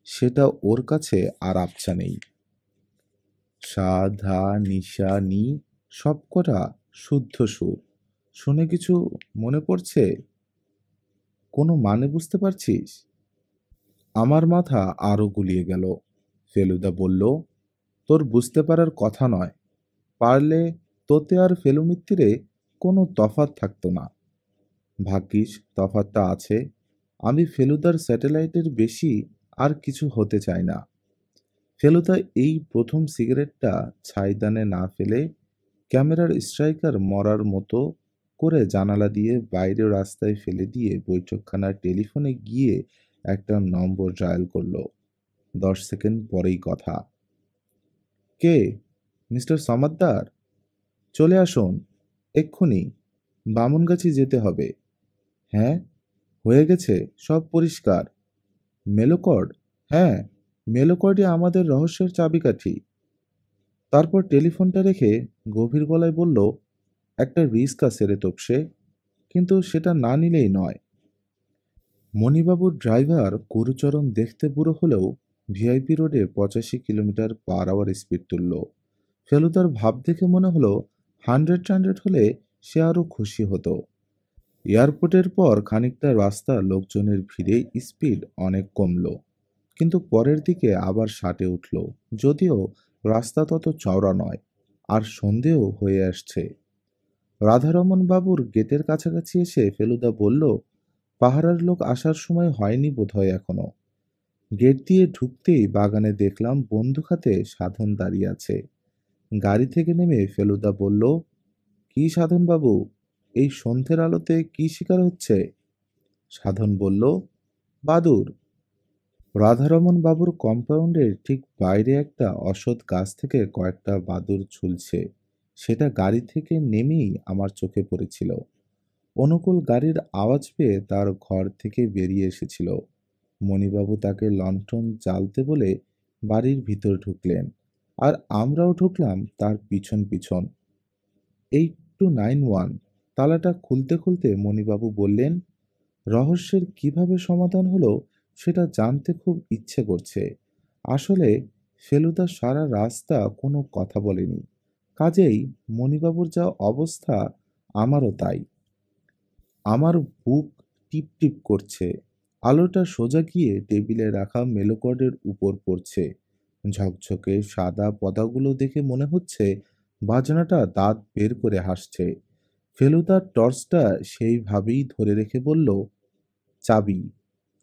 সেটা ওর কাছে আর আবছা নেই। সা, ধা, নিশা, নি সবকটা শুদ্ধ সুর। শুনে কিছু মনে পড়ছে? কোনো মানে বুঝতে পারছিস? আমার মাথা আরো গুলিয়ে গেল। ফেলুদা বলল, তোর বুঝতে পারার কথা নয়। পারলে তোতে আর ফেলুমিত্তিরে কোনো তফাৎ থাকতো না। ভাগ্যিস তফাৎটা আছে। আমি ফেলুদার স্যাটেলাইটের বেশি আর কিছু হতে চাই না। ফেলুদা এই প্রথম সিগারেটটা ছাইদানে না ফেলে ক্যামেরার স্ট্রাইকার মরার মতো করে জানালা দিয়ে বাইরের রাস্তায় ফেলে দিয়ে বৈঠকখানার টেলিফোনে গিয়ে একটা নম্বর ডায়াল করলো। ১০ সেকেন্ড পরেই কথা। কে? মিস্টার সমাদ্দার? চলে আসুন, এক্ষুনি। বামুনগাছি যেতে হবে। হ্যাঁ, হয়ে গেছে, সব পরিষ্কার। মেলোকর্ড? হ্যাঁ, মেলোকর্ডই আমাদের রহস্যের চাবিকাঠি। তারপর টেলিফোনটা রেখে গভীর গলায় বলল, একটা রিস্ক আছে রে তোপসে, কিন্তু সেটা না নিলেই নয়। মণিবাবুর ড্রাইভার গুরুচরণ দেখতে বুড়ো হলেও ভিআইপি রোডে ৮৫ কিলোমিটার/আওয়ার স্পিড তুলল। ফেলুদার ভাব দেখে মনে হলো 100 হলে সে আরো খুশি হতো। এয়ারপোর্টের পর খানিকটা রাস্তা লোকজনের ভিড়ে স্পিড অনেক কমল, কিন্তু পরের দিকে আবার 60-এ উঠল। যদিও রাস্তা তত চওড়া নয়, আর সন্ধেও হয়ে আসছে। রাধারমণ বাবুর গেটের কাছাকাছি এসে ফেলুদা বলল, পাহারার লোক আসার সময় হয়নি বোধহয় এখনো। গেট দিয়ে ঢুকতেই বাগানে দেখলাম বন্দুক হাতে সাধন দাঁড়িয়ে আছে। গাড়ি থেকে নেমে ফেলুদা বলল, কি সাধন বাবু, এই সন্ধ্যের আলোতে কি শিকার হচ্ছে? সাধন বলল, বাদুর। রাধারমণ বাবুর কম্পাউন্ডের ঠিক বাইরে একটা অশ্বত্থ গাছ থেকে কয়েকটা বাদুর ঝুলছে। সেটা গাড়ি থেকে নেমেই আমার চোখে পড়েছিল। অনুকূল গাড়ির আওয়াজ পেয়ে তার ঘর থেকে বেরিয়ে এসেছিল। মণিবাবু তাকে লণ্ঠন জ্বালতে বলে বাড়ির ভিতর ঢুকলেন, আর আমরাও ঢুকলাম তার পিছন পিছন। 8291। তালাটা খুলতে খুলতে মণিবাবু বললেন, রহস্যের কিভাবে সমাধান হলো সেটা জানতে খুব ইচ্ছে করছে। আসলে ফেলুদা সারা রাস্তা কোনো কথা বলেনি, কাজেই মণিবাবুর যা অবস্থা আমারও তাই। আমার বুক টিপ টিপ করছে। আলোটা সোজা গিয়ে টেবিলে রাখা মেলোকর্ডের উপর পড়ছে। ঝকঝকে সাদা পদাগুলো দেখে মনে হচ্ছে বাজনাটা দাঁত বের করে হাসছে। ফেলুদা টর্চটা সেইভাবেই ধরে রেখে বলল, চাবি।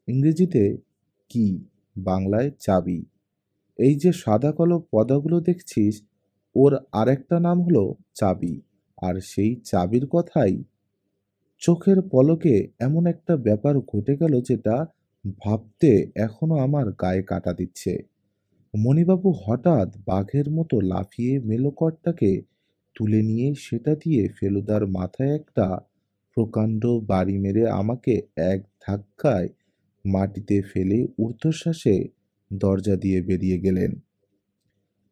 ইংরেজিতে কি, বাংলায় চাবি। এই যে সাদা কালো পদাগুলো দেখছিস, ওর আরেকটা নাম হলো চাবি। আর সেই চাবির কথাই চোখের পলকে এমন একটা ব্যাপার ঘটে গেল যেটা ভাবতে এখনো আমার গায়ে কাঁটা দিচ্ছে। মণিবাবু হঠাৎ বাঘের মতো লাফিয়ে মেলোকর্ডটাকে তুলে নিয়ে সেটা দিয়ে ফেলুদার মাথায় একটা প্রকাণ্ড বাড়ি মেরে আমাকে এক ধাক্কায় মাটিতে ফেলে ঊর্ধ্বশ্বাসে দরজা দিয়ে বেরিয়ে গেলেন।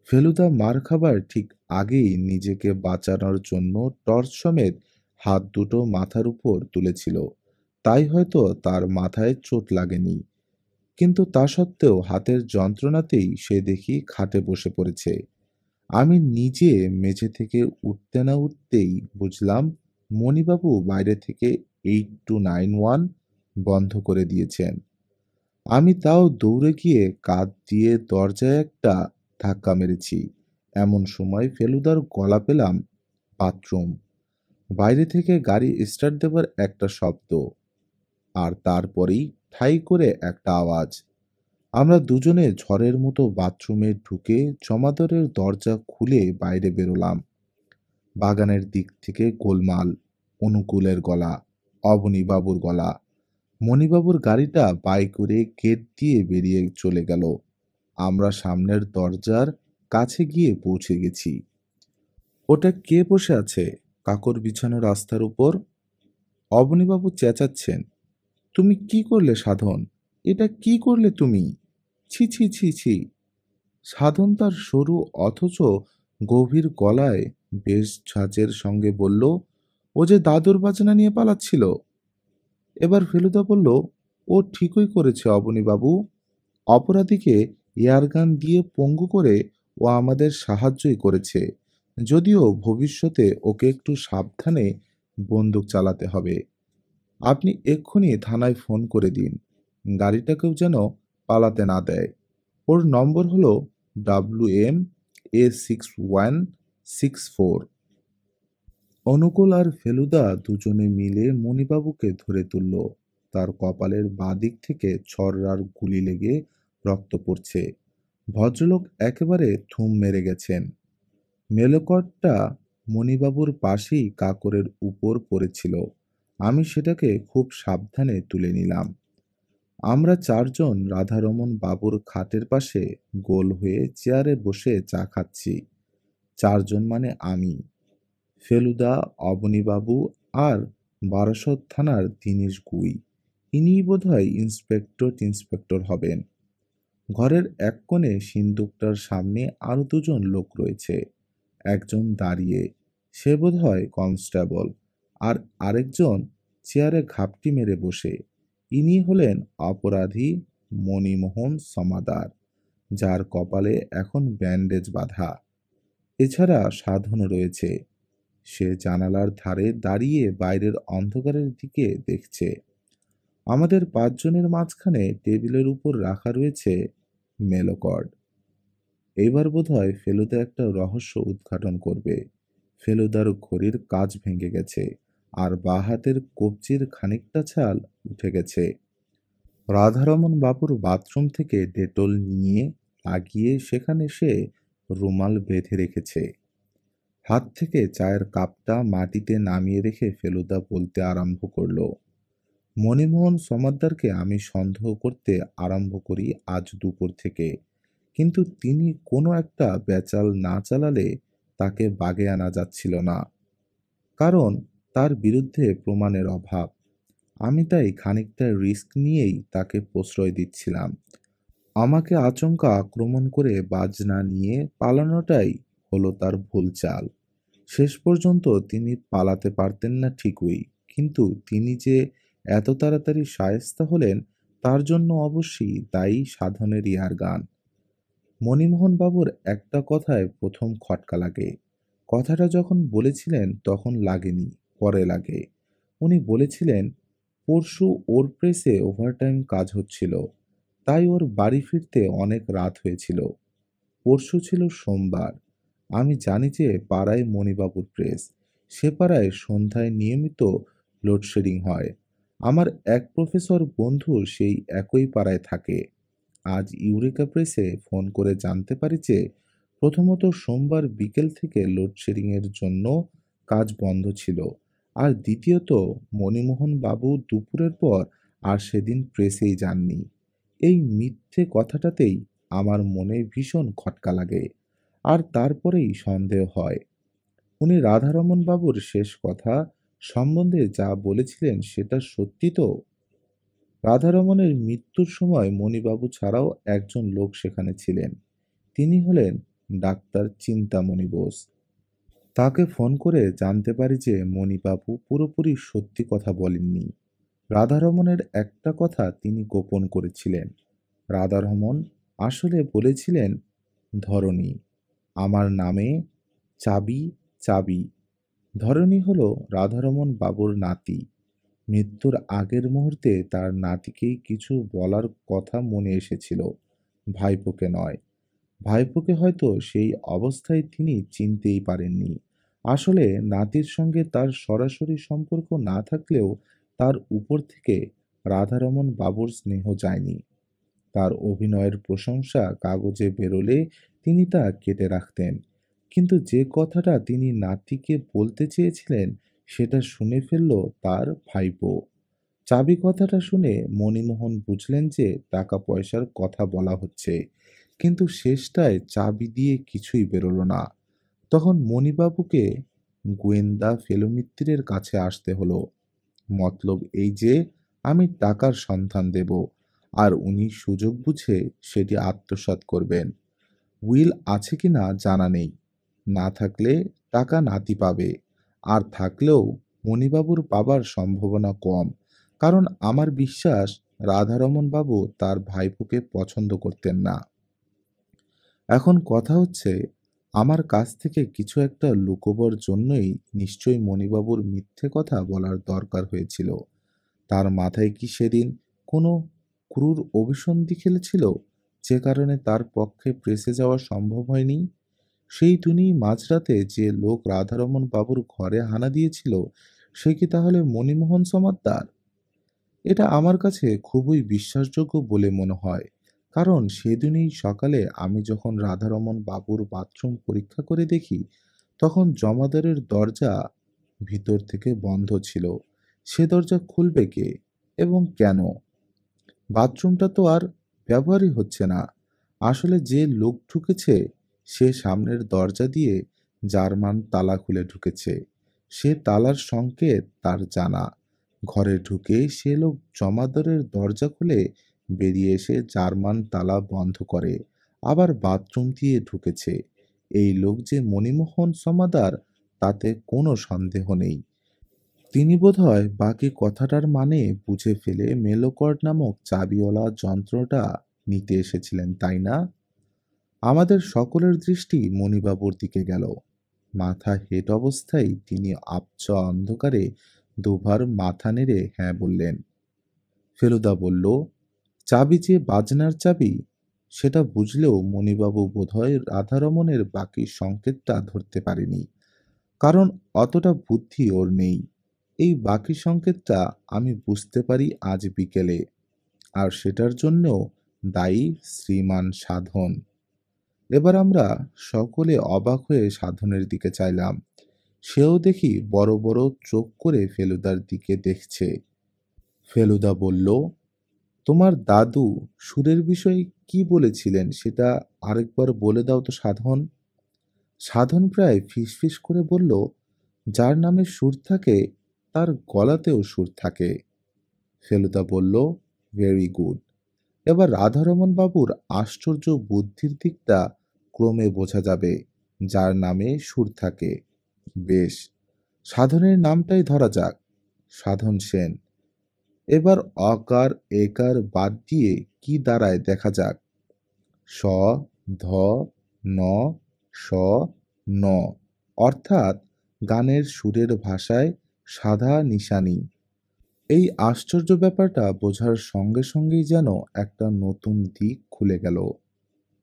ফেলুদা মার খাবার ঠিক আগেই নিজেকে বাঁচানোর জন্য টর্চ সমেত হাত দুটো মাথার উপর তুলেছিল, তাই হয়তো তার মাথায় চোট লাগেনি। কিন্তু তা সত্ত্বেও হাতের যন্ত্রণাতেই সে দেখি খাটে বসে পড়েছে। আমি নিজে মেঝে থেকে উঠতে না উঠতেই বুঝলাম মণিবাবু বাইরে থেকে 8291 বন্ধ করে দিয়েছেন। আমি তাও দৌড়ে গিয়ে কাঁধ দিয়ে দরজায় একটা ধাক্কা মেরেছি। এমন সময় ফেলুদার গলা পেলাম, বাথরুম। বাইরে থেকে গাড়ি স্টার্ট দেবার একটা শব্দ, আর তারপরেই ঠাই করে একটা আওয়াজ। আমরা দুজনে ঝড়ের মতো বাথরুমে ঢুকে জমাদারের দরজা খুলে বাইরে বেরোলাম। বাগানের দিক থেকে গোলমাল, অনুকূলের গলা, অবনীবাবুর গলা। মণিবাবুর গাড়িটা বাই করে গেট দিয়ে বেরিয়ে চলে গেল। আমরা সামনের দরজার কাছে গিয়ে পৌঁছে গেছি। ওটা কে বসে আছে কাকর বিছানো রাস্তার উপর? অবনীবাবু চেঁচাচ্ছেন, তুমি কি করলে সাধন? এটা কি করলে তুমি? ছি ছি ছি ছি। সাধন তার সরু অথচ গভীর গলায় বেশ ঝাঁজের সঙ্গে বলল, ও যে দাদুর বাজনা নিয়ে পালাচ্ছিল। এবার ফেলুদা বলল, ও ঠিকই করেছে অবনীবাবু। অপরাধীকে এয়ারগান দিয়ে পঙ্গু করে ও আমাদের সাহায্যই করেছে। যদিও ভবিষ্যতে ওকে একটু সাবধানে বন্দুক চালাতে হবে। আপনি এক্ষুনি থানায় ফোন করে দিন, গাড়িটাকেও যেন পালাতে না দেয়। ওর নম্বর হলো WM-A6164। অনুকূল আর ফেলুদা দুজনে মিলে মণিবাবুকে ধরে তুলল। তার কপালের বাঁ দিক থেকে ছররার গুলি লেগে রক্ত পড়ছে। ভদ্রলোক একেবারে থুম মেরে গেছেন। মেলোকটটা মণিবাবুর পাশেই কাকরের উপর পড়েছিল। আমি সেটাকে খুব সাবধানে তুলে নিলাম। আমরা চারজন রাধারমণ বাবুর খাটের পাশে গোল হয়ে চেয়ারে বসে চা খাচ্ছি। চারজন মানে আমি, ফেলুদা, অবনীবাবু আর বারাসত থানার দীনেশ গুই। ইনিই বোধহয় ইন্সপেক্টর হবেন। ঘরের এক কোণে সিন্দুকটার সামনে আরো দুজন লোক রয়েছে। একজন দাঁড়িয়ে, সে বোধহয় কনস্টেবল। আর আরেকজন চেয়ারে ঘাপটি মেরে বসে, ইনি হলেন অপরাধী মণিমোহন সমাদার, যার কপালে এখন ব্যান্ডেজ বাঁধা। এছাড়া সাধন রয়েছে। সে জানালার ধারে দাঁড়িয়ে বাইরের অন্ধকারের দিকে দেখছে। আমাদের পাঁচজনের মাঝখানে টেবিলের উপর রাখা রয়েছে মেলোকর্ড। এইবার বোধহয় ফেলুদা একটা রহস্য উদ্ঘাটন করবে। ফেলুদার ঘড়ির কাঁচ ভেঙে গেছে, আর বাঁ হাতের কবজির খানিকটা ছাল উঠে গেছে। রাধারমণ বাবুর বাথরুম থেকে ডেটল নিয়ে লাগিয়ে সেখানে সে রুমাল বেঁধে রেখেছে। হাত থেকে চায়ের কাপটা মাটিতে নামিয়ে রেখে ফেলুদা বলতে আরম্ভ করল, মণিমোহন সমাদ্দারকে আমি সন্দেহ করতে আরম্ভ করি আজ দুপুর থেকে, কিন্তু তিনি কোনো একটা বেচাল না চালালে তাকে বাগে আনা যাচ্ছিল না। কারণ তার বিরুদ্ধে প্রমাণের অভাব। আমি তাই খানিকটা রিস্ক নিয়েই তাকে প্রশ্রয় দিচ্ছিলাম। আমাকে আচমকা আক্রমণ করে বাজ না নিয়ে পালানোটাই হলো তার ভুল চাল। শেষ পর্যন্ত তিনি পালাতে পারতেন না ঠিকই, কিন্তু তিনি যে এত তাড়াতাড়ি শায়েস্তা হলেন তার জন্য অবশ্যই দায়ী সাধনের ইয়ার গান। মণিমোহন বাবুর একটা কথায় প্রথম খটকা লাগে। কথাটা যখন বলেছিলেন তখন লাগেনি, পরে লাগে। উনি বলেছিলেন, পরশু ওর প্রেসে ওভারটাইম কাজ হচ্ছিল, তাই ওর বাড়ি ফিরতে অনেক রাত হয়েছিল। পরশু ছিল সোমবার। আমি জানি যে পাড়ায় মণিবাবুর প্রেস। সে পাড়ায় সন্ধ্যায় নিয়মিত লোডশেডিং হয়। আমার এক প্রফেসর বন্ধু সেই একই পাড়ায় থাকে। আজ ইউরেকা প্রেসে ফোন করে জানতে পারি যে প্রথমত সোমবার বিকেল থেকে লোডশেডিংয়ের জন্য কাজ বন্ধ ছিল, আর দ্বিতীয়ত মণিমোহন বাবু দুপুরের পর আর সেদিন প্রেসেই যাননি। এই মিথ্যে কথাটাতেই আমার মনে ভীষণ খটকা লাগে, আর তারপরেই সন্দেহ হয়। উনি রাধারমণ বাবুর শেষ কথা সম্বন্ধে যা বলেছিলেন সেটা সত্যি তো? রাধারমণের মৃত্যুর সময় মণিবাবু ছাড়াও একজন লোক সেখানে ছিলেন। তিনি হলেন ডাক্তার চিন্তামণি বোস। তাকে ফোন করে জানতে পারি যে মণিবাবু পুরোপুরি সত্যি কথা বলেননি। রাধারমণের একটা কথা তিনি গোপন করেছিলেন। রাধারমণ আসলে বলেছিলেন, ধরণী আমার নামে চাবি, চাবি। ধরণী হল রাধারমণ বাবুর নাতি। মৃত্যুর আগের মুহূর্তে তার নাতিকেই কিছু বলার কথা মনে এসেছিল, ভাইপোকে নয়। ভাইপোকে হয়তো সেই অবস্থায় তিনি চিনতেই পারেননি। আসলে নাতির সঙ্গে তার সরাসরি সম্পর্ক না থাকলেও তার উপর থেকে রাধারমণ বাবুর স্নেহ যায়নি। তার অভিনয়ের প্রশংসা কাগজে বেরোলে তিনি তা কেটে রাখতেন, কিন্তু যে কথাটা তিনি নাতিকে বলতে চেয়েছিলেন সেটা শুনে ফেলল তার ভাইপো। চাবি কথাটা শুনে মণিমোহন বুঝলেন যে টাকা পয়সার কথা বলা হচ্ছে, কিন্তু শেষটায় চাবি দিয়ে কিছুই বেরোলো না। তখন মণিবাবুকে গোয়েন্দা ফেলুমিত্তিরের কাছে আসতে হলো। মতলব এই যে আমি টাকার সন্ধান দেব, আর উনি সুযোগ বুঝে সেটি আত্মসাৎ করবেন। উইল আছে কিনা জানা নেই, না থাকলে টাকা নাতি পাবে, আর থাকলেও মণিবাবুর পাবার সম্ভাবনা কম, কারণ আমার বিশ্বাস রাধারমণ বাবু তার ভাইপোকে পছন্দ করতেন না। এখন কথা হচ্ছে, আমার কাছ থেকে কিছু একটা লুকোবার জন্যই নিশ্চয়ই মণিবাবুর মিথ্যে কথা বলার দরকার হয়েছিল। তার মাথায় কি সেদিন কোনো ক্রূর অভিসন্ধি খেলেছিল, যে কারণে তার পক্ষে প্রেসে যাওয়া সম্ভব হয়নি? সেই দিনই মাঝরাতে যে লোক রাধারমণ বাবুর ঘরে হানা দিয়েছিল, সে কি তাহলে মণিমোহন সমাদ্দার? এটা আমার কাছে খুবই বিশ্বাসযোগ্য বলে মনে হয়, কারণ সেদিনই সকালে আমি যখন রাধারমণ বাবুর বাথরুম পরীক্ষা করে দেখি, তখন জমাদারের দরজা ভিতর থেকে বন্ধ ছিল। সে দরজা খুলবে কে এবং কেন? বাথরুমটা তো আর ব্যবহারই হচ্ছে না। আসলে যে লোক ঢুকেছে সে সামনের দরজা দিয়ে জার্মান তালা খুলে ঢুকেছে। সে তালার সংকেত তার জানা। ঘরে ঢুকে সে লোক জমাদারের দরজা খুলে বেরিয়ে এসে জার্মান তালা বন্ধ করে আবার বাথরুম দিয়ে ঢুকেছে। এই লোক যে মণিমোহন সমাদার তাতে কোনো সন্দেহ নেই। তিনি বোধহয় বাকি কথাটার মানে বুঝে ফেলে মেলোকর্ড নামক চাবিওয়ালা যন্ত্রটা নিতে এসেছিলেন, তাই না? আমাদের সকলের দৃষ্টি মণিবাবুর দিকে গেল। মাথা হেঁট অবস্থায় তিনি আবছা অন্ধকারে দুবার মাথা নেড়ে হ্যাঁ বললেন। ফেলুদা বলল, চাবি যে বাজনার চাবি সেটা বুঝলেও মণিবাবু বোধহয় রাধারমণের বাকি সংকেতটা ধরতে পারেনি, কারণ অতটা বুদ্ধি ওর নেই। এই বাকি সংকেতটা আমি বুঝতে পারি আজ বিকেলে, আর সেটার জন্যও দায়ী শ্রীমান সাধন। এবার আমরা সকলে অবাক হয়ে সাধনের দিকে চাইলাম। সেও দেখি বড় বড় চোখ করে ফেলুদার দিকে দেখছে। ফেলুদা বলল, তোমার দাদু সুরের বিষয়ে কি বলেছিলেন সেটা আরেকবার বলে দাও তো সাধন। সাধন প্রায় ফিসফিস করে বলল, যার নামে সুর থাকে তার গলাতেও সুর থাকে। ফেলুদা বলল, ভেরি গুড। এবার রাধারমণ বাবুর আশ্চর্য বুদ্ধির দিকটা ক্রমে বোঝা যাবে। যার নামে সুর থাকে, বেশ, সাধনের নামটাই ধরা যাক, সাধন সেন। এবার অকার একার বাদ দিয়ে কি দাঁড়ায় দেখা যাক। স, ধ, ন, স, ন, অর্থাৎ গানের সুরের ভাষায় সাধা নিশানি। এই আশ্চর্য ব্যাপারটা বোঝার সঙ্গে সঙ্গেই যেন একটা নতুন দিক খুলে গেল।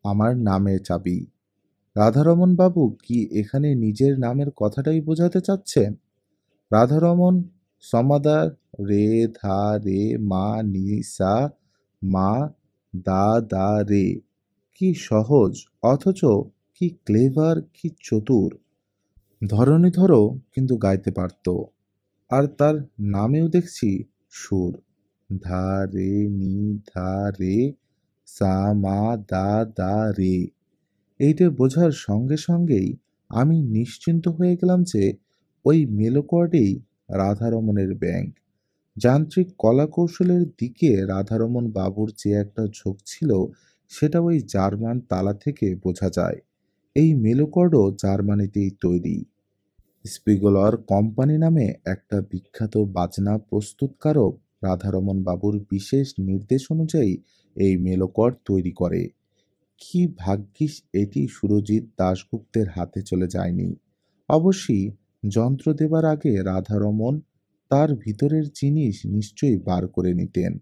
আমার নামের চাবি। রাধারমণ বাবু কি এখানে নিজের নামের কথাটাই বোঝাতে চাচ্ছেন? রাধারমণ সমাদার, রে ধা রে মা নি সা মা দা দা রে। কি সহজ, অথচ কি ক্লেভার, কি চতুর। ধরণীধরও কিন্তু গাইতে পারত। আর তার নামেও দেখছি সুর। ধা রে নি ধা রে সা মা দা দা রে। এইটা বোঝার সঙ্গে সঙ্গেই আমি নিশ্চিন্ত হয়ে গেলাম যে ওই মেলোকর্ডেই রাধারমণের ব্যাংক। যান্ত্রিক কলাকৌশলের দিকে রাধারমণ বাবুর যে একটা ঝোঁক ছিল, সেটা ওই জার্মান তালা থেকে বোঝা যায়। এই মেলোকর্ডও জার্মানিতেই তৈরি। স্পিগলর কোম্পানি নামে একটা বিখ্যাত বাজনা প্রস্তুতকারক রাধারমণ বাবুর বিশেষ নির্দেশ অনুযায়ী এই মেলোকর্ড তৈরি করে। কি ভাগ্যিস এটি সুরজিৎ দাশগুপ্তের হাতে চলে যায়নি। অবশ্যই যন্ত্র দেবার আগে রাধারমণ তার ভিতরের জিনিস নিশ্চয়ই বার করে নিতেন।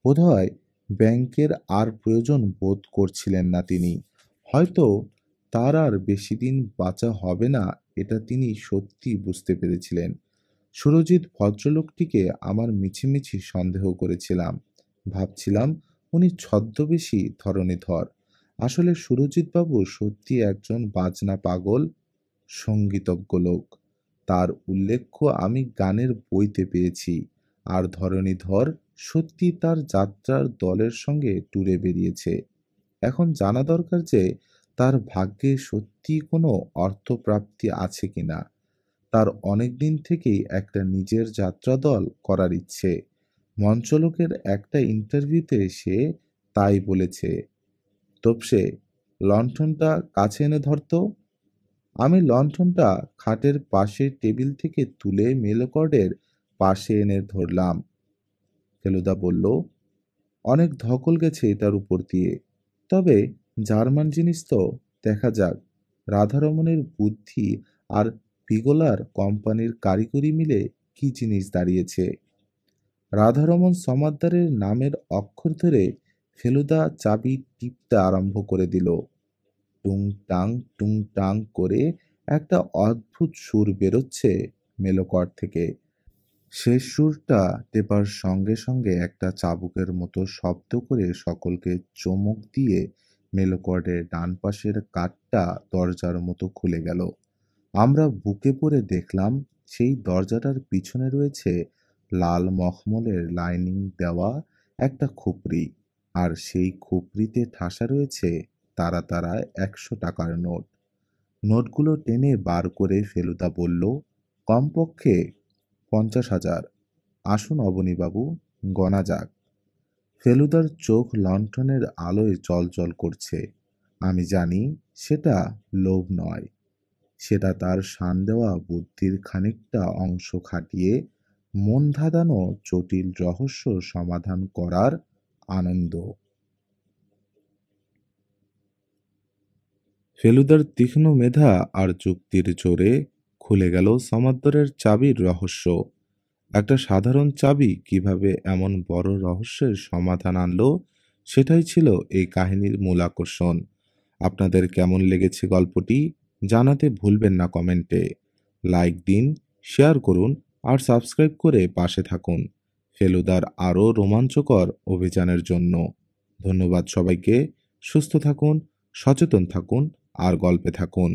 বোধহয় ব্যাংকের আর প্রয়োজন বোধ করছিলেন না তিনি। হয়তো তার আর বেশি দিন বাঁচা হবে না, এটা তিনি সত্যি বুঝতে পেরেছিলেন। সুরজিৎ ভদ্রলোকটিকে আমার মিছিমিছি সন্দেহ করেছিলাম। ভাবছিলাম উনি ছদ্মবেশী ধরণীধর। আসলে সুরজিৎবাবু সত্যি একজন বাজনা পাগল, সঙ্গীতজ্ঞ লোক। তার উল্লেখ্য আমি গানের বইতে পেয়েছি। আর ধরণীধর সত্যি তার যাত্রার দলের সঙ্গে ট্যুরে বেরিয়েছে। এখন জানা দরকার যে তার ভাগ্যে সত্যি কোনো অর্থপ্রাপ্তি আছে কিনা। তার অনেকদিন থেকেই একটা নিজের যাত্রা দল করার ইচ্ছে। মঞ্চলোকের একটা ইন্টারভিউতে সে তাই বলেছে। তোপসে, লণ্ঠনটা কাছে এনে ধরতো। আমি লণ্ঠনটা খাটের পাশের টেবিল থেকে তুলে মেলোকর্ডের পাশে এনে ধরলাম। ফেলুদা বলল, অনেক ধকল গেছে এটার উপর দিয়ে। তবে জার্মান জিনিস তো, দেখা যাক। রাধারমণের বুদ্ধি আর পিগলার কোম্পানির কারিগরি মিলে কি জিনিস দাঁড়িয়েছে। রাধারমণ সমাদ্দারের নামের অক্ষর ধরে ফেলুদা চাবি টিপতে আরম্ভ করে দিল। টুংটাং টুংটাং করে একটা অদ্ভুত সুর বেরোচ্ছে মেলোকর্ড থেকে। শেষ সুরটা টেপার সঙ্গে সঙ্গে একটা চাবুকের মতো শব্দ করে সকলকে চমক দিয়ে মেলোকর্ডের ডান পাশের কাঠটা দরজার মতো খুলে গেল। আমরা বুকে পড়ে দেখলাম সেই দরজাটার পিছনে রয়েছে লাল মখমলের লাইনিং দেওয়া একটা খুপড়ি। আর সেই খুপড়িতে ঠাসা রয়েছে তারা তারা 100 টাকার নোট। নোটগুলো টেনে বার করে ফেলুদা বলল, কমপক্ষে 50,000। আসুন অবনীবাবু, গণা যাক। ফেলুদার চোখ লণ্ঠনের আলোয় জ্বলজ্বল করছে। আমি জানি সেটা লোভ নয়, সেটা তার শান দেওয়া বুদ্ধির খানিকটা অংশ খাটিয়ে মন ধাঁধানো জটিল রহস্য সমাধান করার আনন্দ। ফেলুদার তীক্ষ্ণ মেধা আর যুক্তির জোরে খুলে গেল সমাদ্দারের চাবির রহস্য। একটা সাধারণ চাবি কিভাবে এমন বড় রহস্যের সমাধান আনলো, সেটাই ছিল এই কাহিনীর মূল আকর্ষণ। আপনাদের কেমন লেগেছে গল্পটি জানাতে ভুলবেন না কমেন্টে। লাইক দিন, শেয়ার করুন আর সাবস্ক্রাইব করে পাশে থাকুন ফেলুদার আরও রোমাঞ্চকর অভিযানের জন্য। ধন্যবাদ সবাইকে। সুস্থ থাকুন, সচেতন থাকুন আর গল্পে থাকুন।